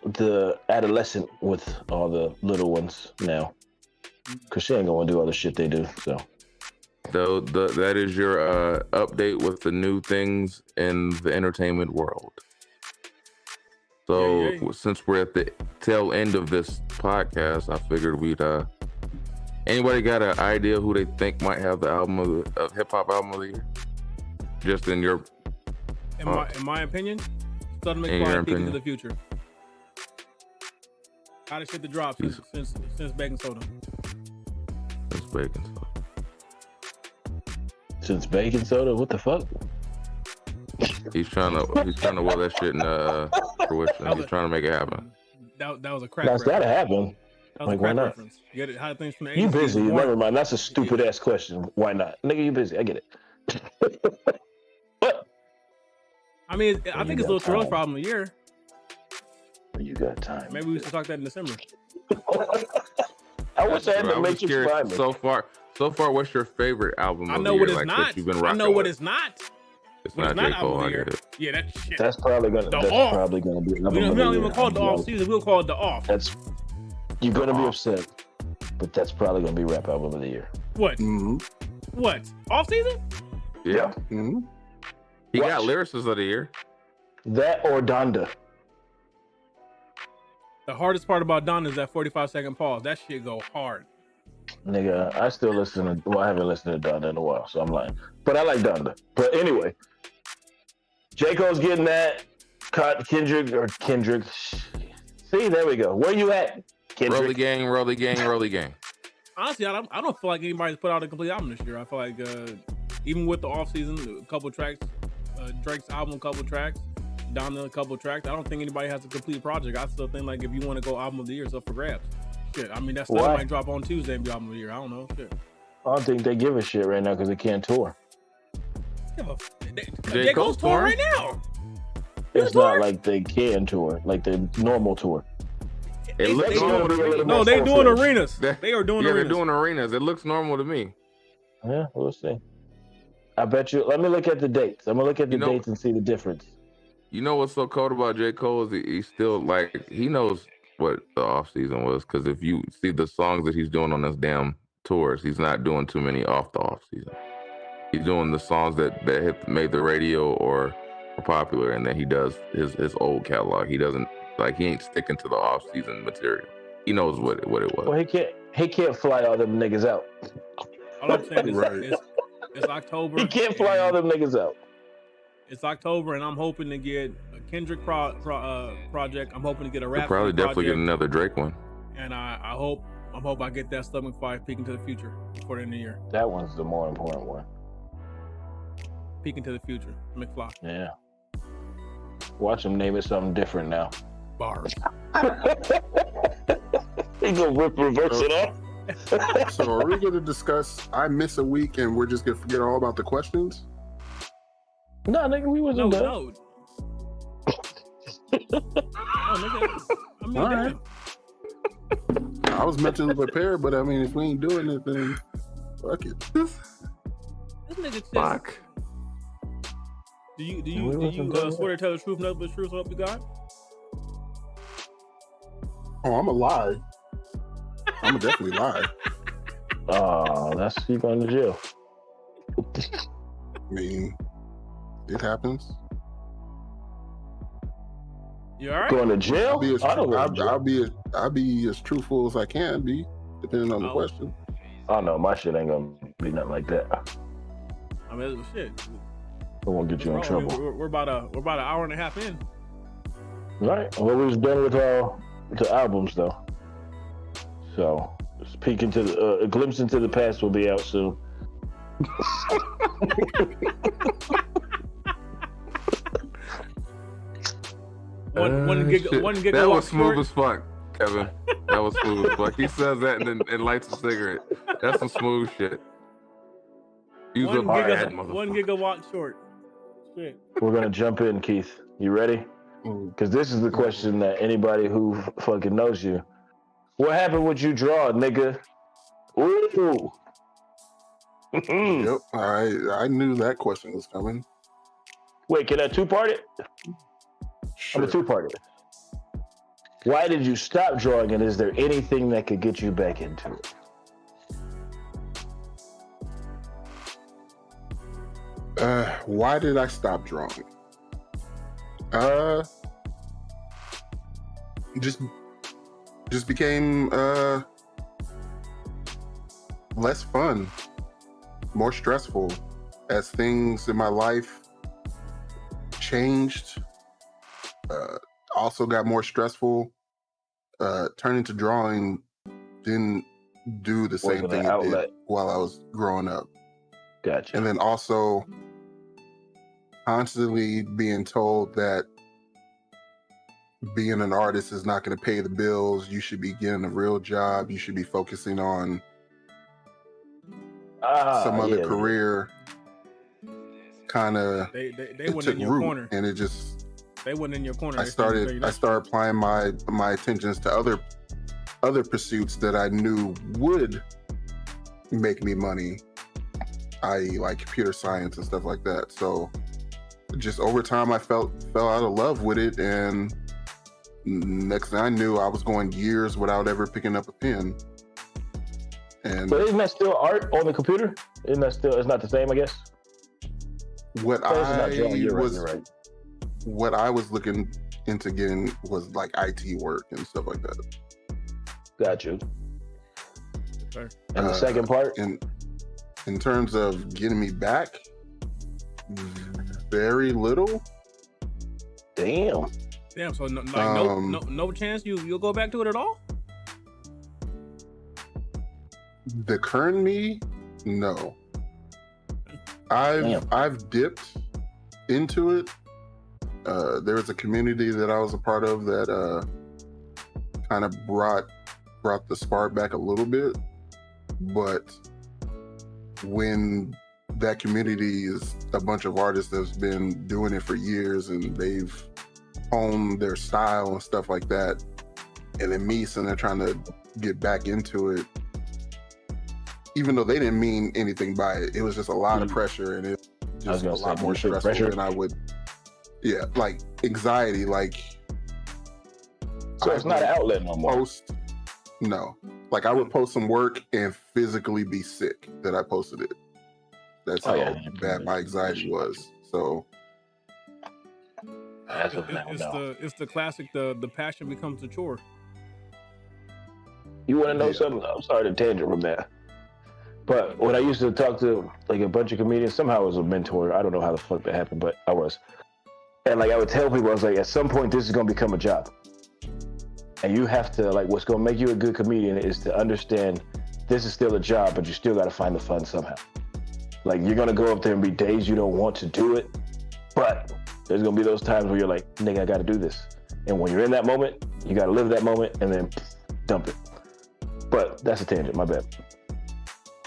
the adolescent with all the little ones now, because she ain't gonna do all the shit they do. So that is your update with the new things in the entertainment world. So since we're at the tail end of this podcast, I figured we'd anybody got an idea who they think might have the album of hip hop album of the year? Just in your in my opinion, Southern McFly Peek into the Future. Hottest shit to drop since Baking Soda. Since Baking Soda. Since Baking Soda? What the fuck? He's trying to will that shit in fruition. He's trying to make it happen. That was a crack. That's gotta happen. That was a crack reference. You get it? How things from the 80s. You busy? Never mind. That's a stupid ass question. Why not, nigga? You busy? I get it. But I mean, I think it's a little too early for album of the year. You got time. Maybe we should talk that in December. I wish I had the Matrix behind me. So far, what's your favorite album? I know what it's not. I know what it's not. It's not J. Cole. I get it. Yeah, that shit. That's probably gonna be. We don't even call it the off season. We'll call it the off. You're gonna be upset, but that's probably gonna be rap album of the year. What? Mm-hmm. What? Off season? Yeah. Mm-hmm. He got lyricist of the year. That or Donda. The hardest part about Donda is that 45-second pause. That shit go hard. Nigga, I still listen to. Well, I haven't listened to Donda in a while, so I'm lying. But I like Donda. But anyway, J. Cole's getting that. Kendrick. See, there we go. Where you at, Kendrick? Roll the gang. Honestly, I don't feel like anybody's put out a complete album this year. I feel like even with the off season, a couple tracks, Drake's album, a couple tracks, Donda, a couple tracks. I don't think anybody has a complete project. I still think like if you want to go album of the year, it's up for grabs. Shit, I mean that stuff might drop on Tuesday and be album of the year. I don't know. Shit. I don't think they give a shit right now because they can't tour. J. Cole's touring right now. It's not like they can tour, like the normal tour. It looks normal to me. No, they doing arenas. They are doing arenas. They're doing arenas. It looks normal to me. Yeah, we'll see. I bet you. Let me look at the dates. I'm gonna look at the dates and see the difference. You know what's so cold about J. Cole is he's still like he knows what the off season was, because if you see the songs that he's doing on this damn tours. He's not doing too many off the off season. He's doing the songs that made the radio or are popular, and then he does his old catalog. He doesn't he ain't sticking to the off season material. He knows what it was. Well, he can't fly all them niggas out. All I'm saying is Right. it's October. He can't fly all them niggas out. It's October, and I'm hoping to get a Kendrick project. I'm hoping to get a rap. Probably definitely project. get another Drake one. And I hope I get that Stomach 5 Peek into the Future before the end of the year. That one's the more important one. Peek into the Future, McFly. Yeah. Watch him name it something different now. Bars. He gonna reverse it off. So are we going to discuss I miss a week and we're just going to forget all about the questions? No, nigga, we wasn't done. No. Nigga. I mean, All damn. right. I was mentally prepared, but I mean, if we ain't doing it, then fuck it. This nigga said, Fuck. Do you swear to tell the truth, nothing but the truth, so help you God? Oh, I'm a lie. I'm a definitely lie. Oh, that's you going to jail. I mean, it happens. You all right? Going to jail? I'll be as, I don't go to jail. I'll be as truthful as I can be, depending on the question. Oh no, my shit ain't gonna be nothing like that. I mean, shit. I won't get you in trouble. We're about an hour and a half in. Right. Well, we was done with all the albums though. So, just peek into a glimpse into the past will be out soon. One gigawatt. That was smooth short. as fuck, Kevin. That was smooth as fuck. He says that and lights a cigarette. That's some smooth shit. Use a bad motherfucker. 1 gigawatt short. Shit. We're gonna jump in, Keith. You ready? Because this is the question that anybody who fucking knows you. What happened with you draw, nigga? Ooh. Yep, I knew that question was coming. Wait, can I two-part it? Sure. I'm a two-part it. Why did you stop drawing, and is there anything that could get you back into it? Why did I stop drawing? Just became less fun, more stressful as things in my life changed. Also got more stressful. Turning to drawing didn't do the same thing it did while I was growing up. Gotcha. And then also constantly being told that being an artist is not going to pay the bills. You should be getting a real job. You should be focusing on some other career. Kind of They went took in your root, corner. and it just They went in your corner. I started applying my attentions to other pursuits that I knew would make me money, i.e. like computer science and stuff like that. So just over time I fell out of love with it, and next thing I knew, I was going years without ever picking up a pen. And but isn't that still art on the computer? Isn't that still? It's not the same, I guess. What You're right. What I was looking into getting was like IT work and stuff like that. Got you. Okay. And the second part? In terms of getting me back, very little. Damn. So no chance you'll go back to it at all? The current me, no. I've dipped into it. There was a community that I was a part of that kind of brought the spark back a little bit, but when that community is a bunch of artists that's been doing it for years and they've honed their style and stuff like that, and then me sitting there trying to get back into it, even though they didn't mean anything by it, it was just a lot of pressure, and it just a lot more stressful than I would. Yeah, like anxiety, like. So it's not an outlet no more. No, Like I would post some work and physically be sick that I posted it. That's how bad my anxiety was. So it's the classic. The passion becomes a chore. You want to know something? I'm sorry to tangent from that. But when I used to talk to like a bunch of comedians, somehow I was a mentor. I don't know how the fuck that happened, but I was. And like I would tell people, I was like, at some point, this is gonna become a job, and you have to like, what's gonna make you a good comedian is to understand this is still a job, but you still got to find the fun somehow. Like you're gonna go up there and be days you don't want to do it, but there's gonna be those times where you're like, nigga, I got to do this. And when you're in that moment, you got to live that moment and then dump it. But that's a tangent. My bad.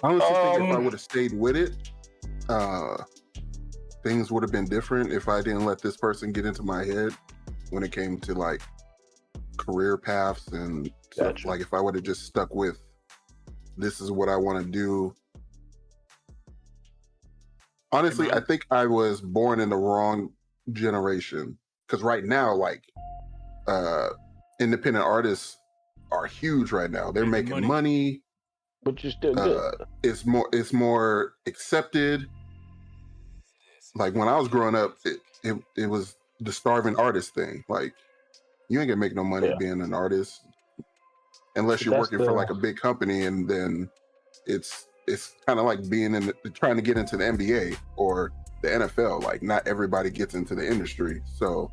I honestly think if I would have stayed with it, things would have been different if I didn't let this person get into my head when it came to like career paths and stuff. Like if I would have just stuck with this is what I want to do. Honestly, I think I was born in the wrong generation because right now, like independent artists are huge right now. They're making money. But you're still good. It's more accepted. Like when I was growing up, it was the starving artist thing. Like you ain't gonna make no money being an artist unless you're working for like a big company, and then it's kind of like trying to get into the NBA or the NFL. Like not everybody gets into the industry, so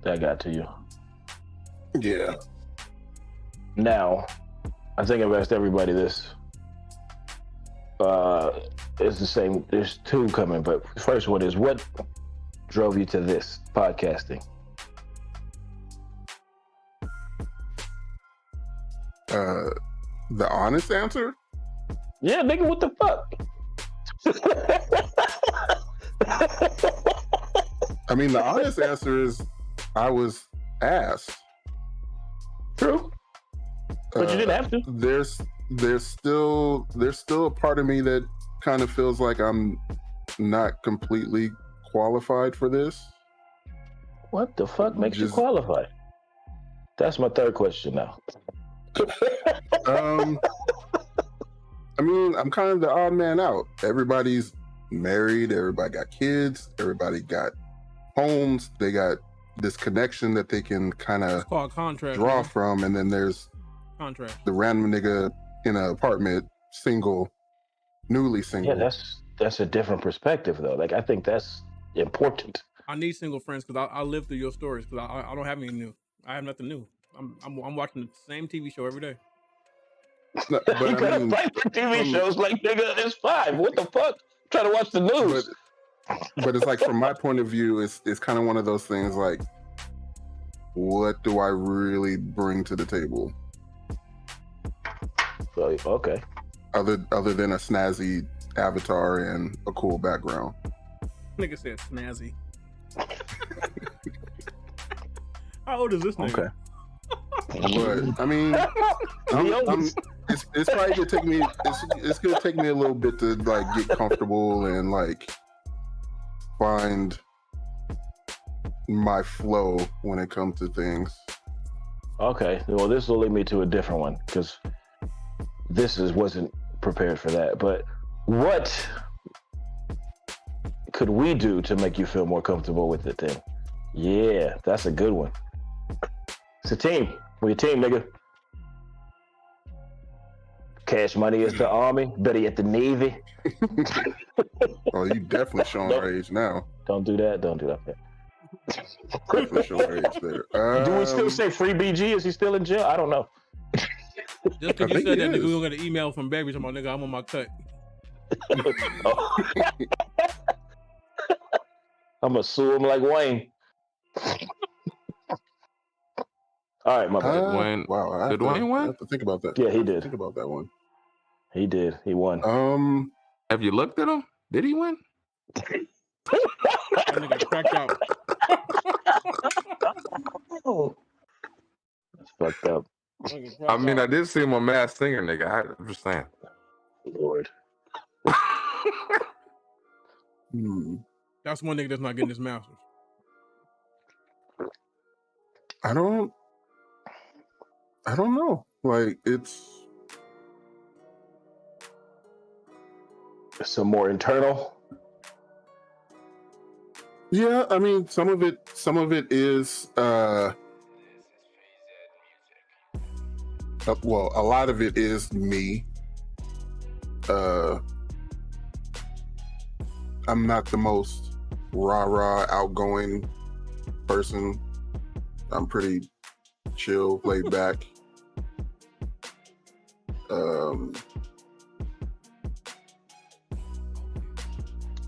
that got to you. Yeah. Now, I think I've asked everybody this. It's the same. There's two coming, but the first one is, what drove you to this podcasting? The honest answer? Yeah, nigga, what the fuck? I mean, the honest answer is I was asked. True. But you didn't have to. There's still a part of me that kind of feels like I'm not completely qualified for this. What the fuck makes you qualified? That's my third question now. I mean, I'm kind of the odd man out. Everybody's married, everybody got kids, everybody got homes, they got this connection that they can kind of draw from, and then there's the random nigga in an apartment, single, newly single. Yeah, that's a different perspective though. Like I think that's important. I need single friends because I live through your stories because I don't have any new. I have nothing new. I'm watching the same TV show every day. No, but you gotta fight for TV shows like nigga, it's 5. What the fuck? I'm trying to watch the news. But it's like from my point of view, it's kind of one of those things like, what do I really bring to the table? Okay. Other than a snazzy avatar and a cool background. Nigga said snazzy. How old is this nigga? Okay. But I mean, it's probably gonna take me. It's gonna take me a little bit to like get comfortable and like find my flow when it comes to things. Okay, well, this will lead me to a different one because wasn't prepared for that. But what could we do to make you feel more comfortable with it then? Yeah, that's a good one. It's a team. We're a team, nigga. Cash Money is the Army. Better yet, the Navy. Oh, you definitely showing our age now. Don't do that. Definitely showing our age there. Do we still say Free BG? Is he still in jail? I don't know. Just because you said that, nigga, we gonna get an email from Baby talking about, nigga, I'm on my cut. I'm gonna sue him like Wayne. All right, my bad. Wayne. Wow, Did Wayne win? I have to think about that. Yeah, he did. Think about that one. He did. He won. Have you looked at him? Did he win? That nigga cracked out. That's fucked up. I mean, I did see him on Masked Singer, nigga. I'm just saying. Lord. That's one nigga that's not getting his master's. I don't I don't know. Like it's some more internal. Yeah, I mean, some of it is well, a lot of it is me. I'm not the most rah-rah outgoing person. I'm pretty chill, laid back.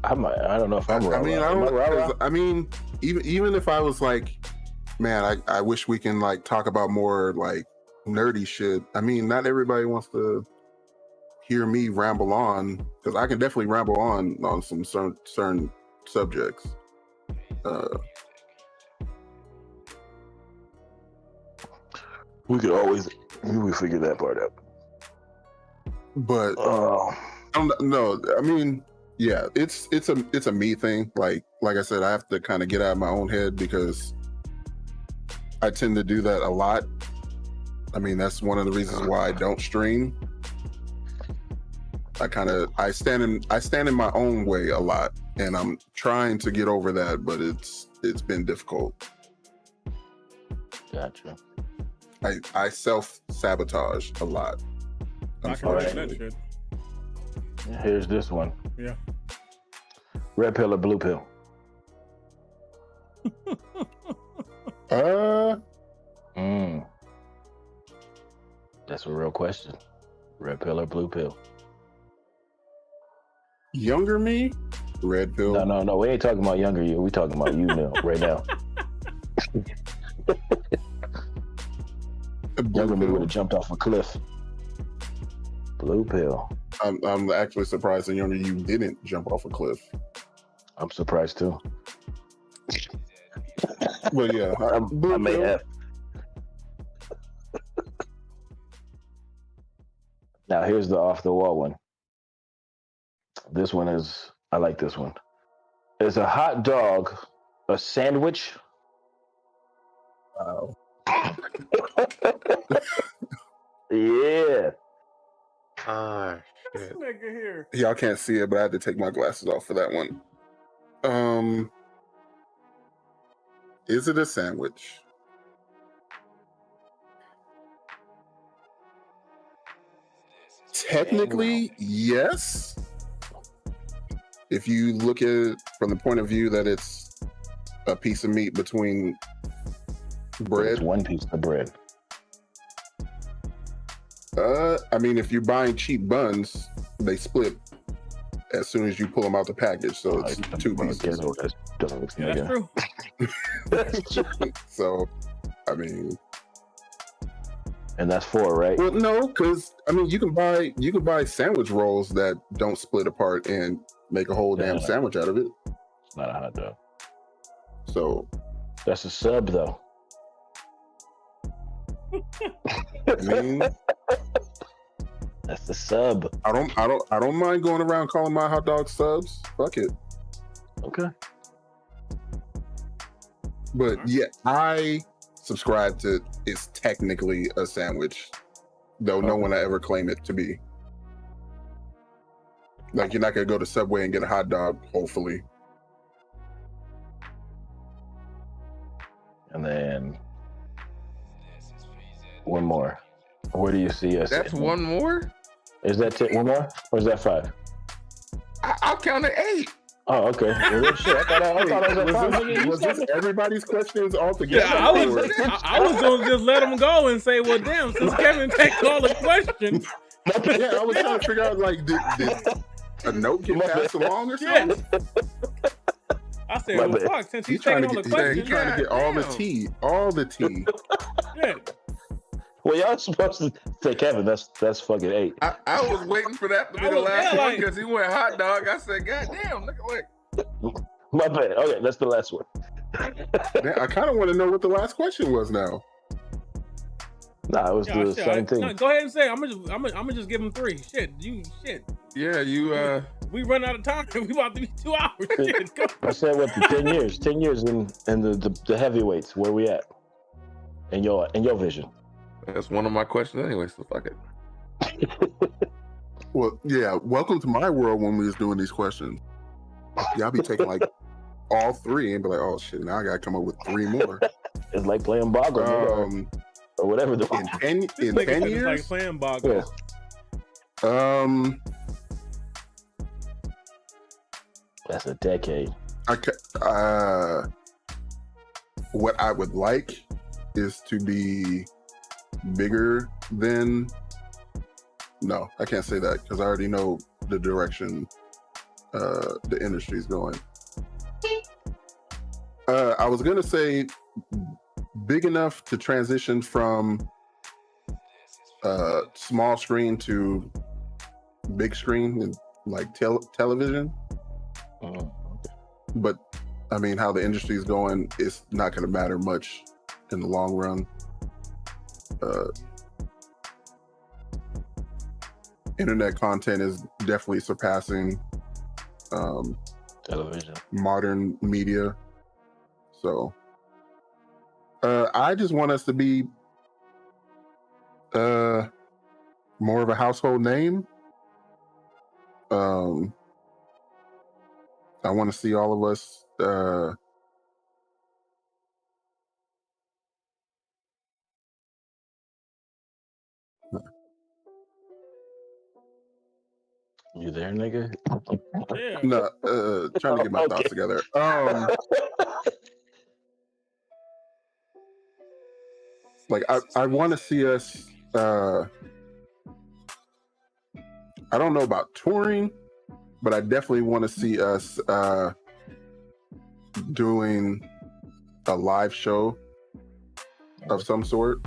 I don't know if I'm rah-rah. I mean, even if I was like, man, I wish we can like talk about more like nerdy shit. I mean, not everybody wants to hear me ramble on, because I can definitely ramble on some certain subjects. We figure that part out. But I don't know. I mean, yeah, it's a me thing. Like I said, I have to kind of get out of my own head because I tend to do that a lot. I mean, that's one of the reasons why I don't stream. I stand in my own way a lot, and I'm trying to get over that, but it's been difficult. Gotcha. I self-sabotage a lot. I can relate to that shit. Here's this one. Yeah. Red pill or blue pill? That's a real question. Red pill or blue pill? Younger me, red pill. No. We ain't talking about younger you. We talking about you now, right now. Younger me would have jumped off a cliff. Blue pill. I'm actually surprised that younger you didn't jump off a cliff. I'm surprised too. Well, yeah, I may have. Now here's the off the wall one. This one is, I like this one. Is a hot dog a sandwich? Wow. Yeah. This nigga here. Y'all can't see it, but I had to take my glasses off for that one. Is it a sandwich? Technically, yes. If you look at it from the point of view that it's a piece of meat between bread. It's one piece of bread. I mean, if you're buying cheap buns, they split as soon as you pull them out the package. So it's two pieces. That's true. So, I mean, and that's four, right? well, no, because I mean, you can buy sandwich rolls that don't split apart and make a whole damn sandwich out of it. It's not a hot dog. So that's a sub, though. I mean, that's the sub. I don't mind going around calling my hot dog subs. Fuck it. Okay. But yeah, I subscribe to it's technically a sandwich, though no one I ever claim it to be. Like, you're not gonna go to Subway and get a hot dog, hopefully. And then one more. Where do you see us? That's one more? Is that one more? Or is that five? I'll count at 8. Oh, okay. Well, shit, I thought I was at five. Was this everybody's questions all together? Yeah, I was gonna just let them go and say, well, damn, since Kevin takes all the questions. Yeah, I was trying to figure out, like, did a note get passed along or something? I said, well, fuck, since he's taking all the questions. He's trying to get all the tea. Yeah. Well, y'all supposed to say, Kevin, that's fucking 8. I was waiting for that to be the last one because he went hot dog. I said, God damn, look at My bad. Okay, that's the last one. I kind of want to know what the last question was now. Nah, it was the same thing. No, go ahead and say it. I'm gonna just give him 3. Shit. Yeah, you we run out of time. We about to be 2 hours. Shit, go. I said what, 10 years. 10 years in the heavyweights. Where we at? In your vision. That's one of my questions anyway, so fuck it. Well, yeah. Welcome to my world when we was doing these questions. Y'all be taking like all three and be like, oh shit, now I gotta come up with three more. It's like playing Boggle, nigga, or whatever. In 10 It's years, like playing Boggle. Yeah. That's a decade. What I would like is to be bigger than. No, I can't say that because I already know the direction the industry's going. I was gonna say big enough to transition from small screen to big screen and like television. But I mean, how the industry is going, it's not going to matter much in the long run. Internet content is definitely surpassing television, modern media. So I just want us to be more of a household name. I want to see all of us you there, nigga? Yeah. no, trying to get my thoughts together. Like I want to see us I don't know about touring, but I definitely want to see us doing a live show of some sort.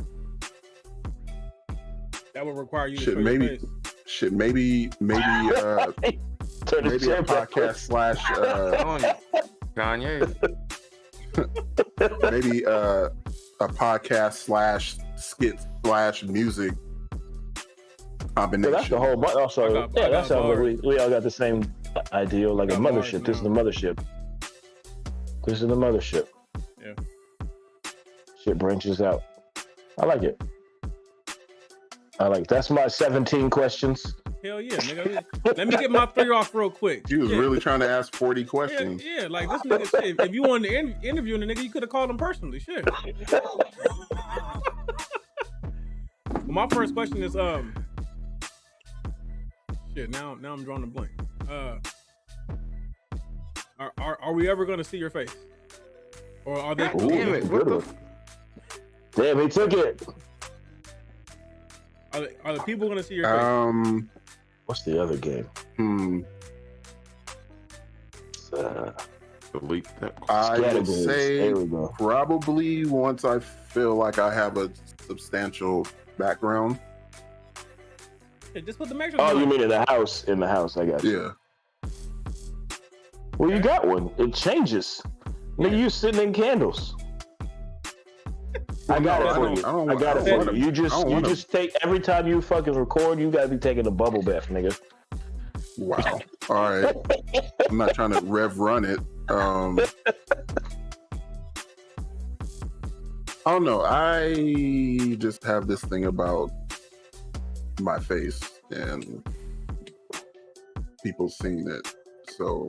That would require you to Shit, show maybe your face. shit, maybe maybe a podcast slash Kanye. maybe a podcast slash skit slash music combination. So that's the whole. Also, I that got sounds like bars. we all got the same ideal, like a Got bars mothership. This is the now. mothership. This is the mothership. Yeah. Shit branches out. I like it. That's my 17 questions. Hell yeah, nigga. Let me get my 3 off real quick. He was Yeah. really trying to ask 40 questions. Yeah, like this nigga shit. If you wanted to interview the nigga, you could have called him personally. Shit. Well, my first question is shit. Now I'm drawing a blank. Are we ever gonna see your face, or are they? Ooh, Damn it! What the? Damn, he took it. Are the people gonna see your face? What's the other game? Delete that. I would Scatterbrains. say There we go. probably once I feel like I have a substantial background. Yeah, just put the measures. Oh, on. you mean in the house? In the house, I got you. Yeah. Well, you got one. It changes. Nigga, you sitting in candles. I got it for you. I got it for you. You just take every time you fucking record, you gotta be taking a bubble bath, nigga. Wow. All right. I'm not trying to rev run it. I don't know. I just have this thing about my face and people seeing it. So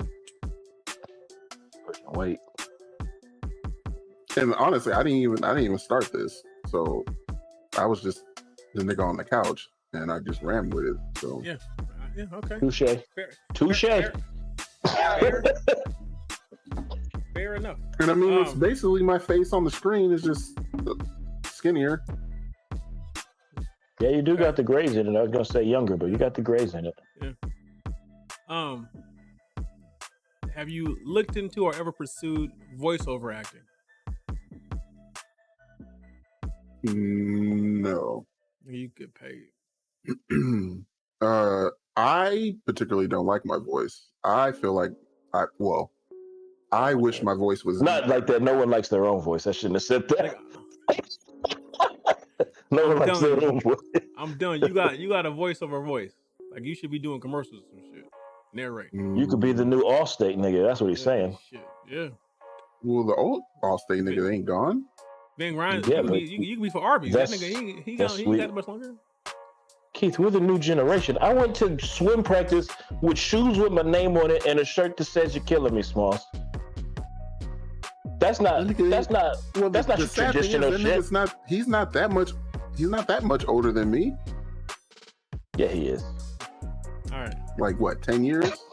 Wait. And honestly, I didn't even start this. So I was just the nigga on the couch and I just ran with it. So Yeah. Yeah. Okay. Touche. Fair. Touche. Fair enough. And I mean, it's basically my face on the screen is just skinnier. Yeah, you do got the grays in it. I was gonna say younger, but you got the grays in it. Yeah. Have you looked into or ever pursued voiceover acting? No. You get paid. I particularly don't like my voice. I feel like I wish my voice was Not like that. No one likes their own voice. I shouldn't have said that. No one likes their own voice. I'm done. You got a voiceover voice. Like you should be doing commercials and shit. Narrate. You could be the new Allstate nigga. That's what he's saying. Shit. Yeah. Well, the old Allstate nigga ain't gone. Ben Grimes, Yeah, you can be for Arby's. That nigga, he got that much longer. Keith, we're the new generation. I went to swim practice with shoes with my name on it and a shirt that says "You're killing me, Smalls." That's not traditional shit. He's not that much older than me. Yeah, he is. All right. Like what, 10 years?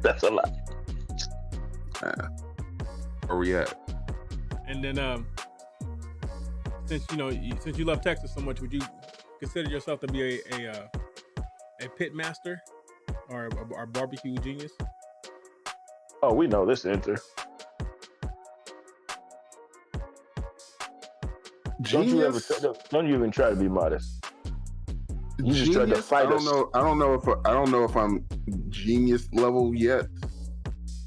That's a lot. Where we at? And then since you love Texas so much, would you consider yourself to be a pit master or a barbecue genius? Oh, we know this answer. Genius? Don't you even try to be modest. You just tried to fight us. I don't know if I'm genius level yet,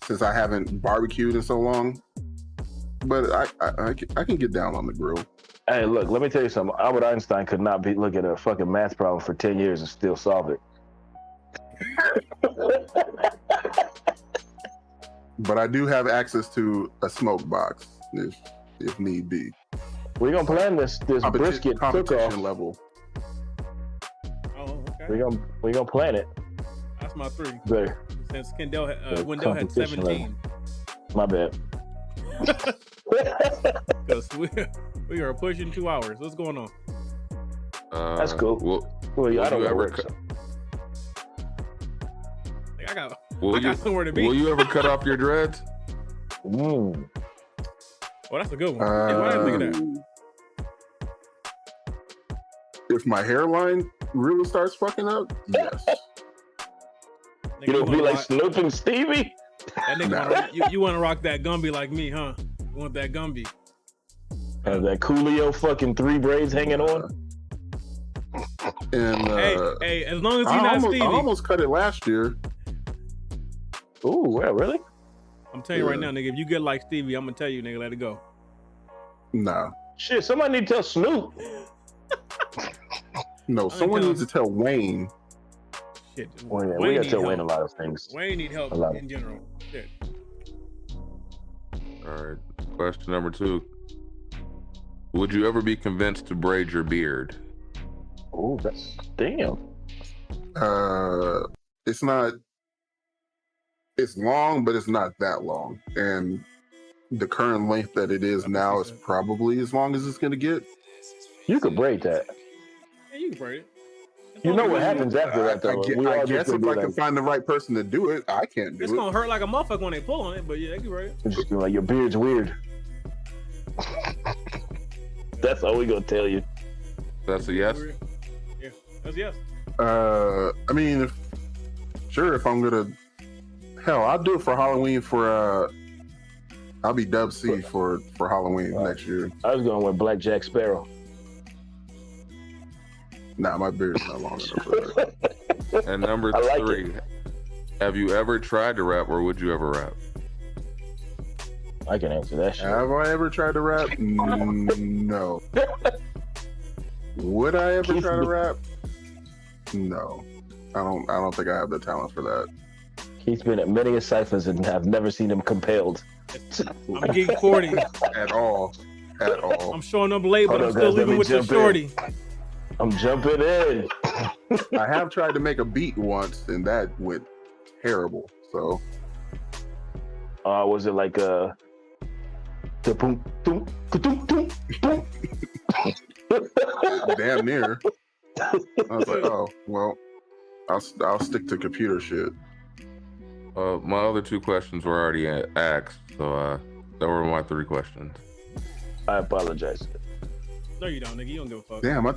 since I haven't barbecued in so long. But I can get down on the grill. Hey, look, let me tell you something. Albert Einstein could not look at a fucking math problem for 10 years and still solve it. But I do have access to a smoke box if need be. We're gonna plan this brisket competition cook-off level. Oh, okay. We're gonna plan it. That's my 3. There. Since Wendell had 17. Level. My bad. Because we are pushing 2 hours. What's going on? That's cool. Well, I don't know. I got somewhere to be. Will you ever cut off your dreads? Mm. Oh, that's a good one. Why didn't I think of that? If my hairline really starts fucking up, yes. Nigga, You don't be like Snoop and Stevie? That nigga you want to rock that Gumby like me, huh? You want that Gumby? Have that Coolio fucking 3 braids hanging on? And hey, as long as you're not Stevie. I almost cut it last year. Ooh, well, really? I'm telling you right now, nigga, if you get like Stevie, I'm gonna tell you, nigga, let it go. Nah. Shit, somebody need to tell Snoop. No, someone needs to tell Wayne. Shit. Well, yeah, we gotta tell Wayne a lot of things. Wayne need help in general. Shit. All right. Question number 2. Would you ever be convinced to braid your beard? Oh, that's damn. It's not. It's long, but it's not that long, and the current length that it is now is probably as long as it's gonna get. You could braid that. Yeah, you can braid it. You know what happens after that, though. I guess if I can find the right person to do it, I can't do it. It's gonna hurt like a motherfucker when they pull on it, but yeah, they can braid it. It's just like your beard's weird. That's all we gonna tell you. That's a yes? Yeah, that's a yes. I mean, if I'm gonna, hell, I'll do it for Halloween I'll be Dub C for Halloween next year. I was going with Black Jack Sparrow. Nah, my beard's not long enough for that. And number 3, have you ever tried to rap or would you ever rap? I can answer that shit. Have I ever tried to rap? No. Would I ever try to rap? No. I don't think I have the talent for that. He's been at many ciphers and I've never seen him compelled. I'm Geek 40. At all. I'm showing up late, but I'm still leaving with the shorty. I'm jumping in. I have tried to make a beat once, and that went terrible. So, was it like the boom, boom, boom, boom, boom? Damn near. I was like, oh well, I'll stick to computer shit. My other 2 questions were already asked, so that were my 3 questions. I apologize. No, you don't, nigga. You don't give a fuck. Damn, I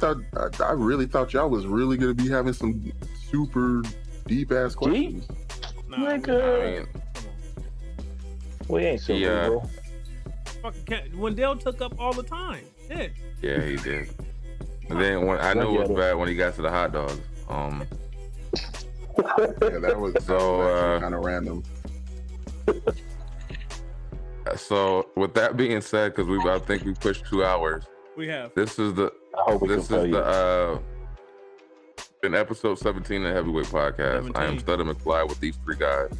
really thought y'all was really gonna be having some super deep ass questions. Nah, nigga. We ain't so bro. Fucking Wendell took up all the time. Shit. Yeah, he did. And then I knew it was bad when he got to the hot dogs. Yeah, that was kind of random. So with that being said, because I think we pushed 2 hours. We have. This is in episode 17 of the Heavyweight Podcast. 17. I am Studder McFly with these 3 guys.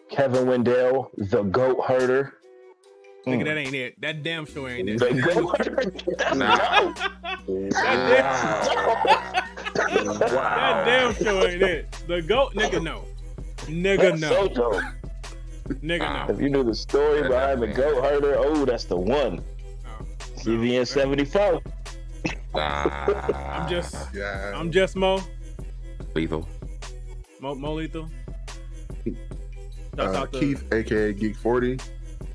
Kevin Wendell, the goat herder. Nigga, that ain't it. That damn sure ain't it. The goat herder. Nah. That damn sure ain't it. The goat, nigga, no. Nigga, That's so no. dope. Nigga, no. If you knew the story behind the goat herder, oh, that's the one. Oh, CVN 74. I'm Yeah. just Mo. Lethal. Mo Lethal. Shout out to Keith, aka Geek 40.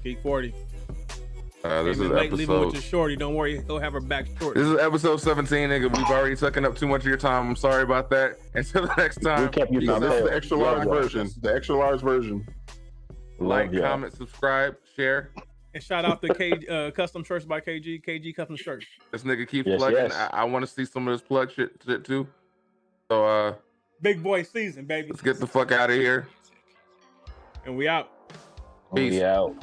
Geek 40. This is Leave him with episode. your shorty. Don't worry, he'll have her back short. This is episode 17, nigga. We've already taken up too much of your time. I'm sorry about that. Until the next We time. kept you No, from this is the hell. extra large version. The extra large version. Like, Yeah. comment, subscribe, share. And shout out to Custom Shirts by KG. KG Custom Shirts. This nigga keeps Yes, plugging. yes. I want to see some of this plug shit too. So Big boy season, baby. let's get the fuck out of here. And we out. Peace. We out.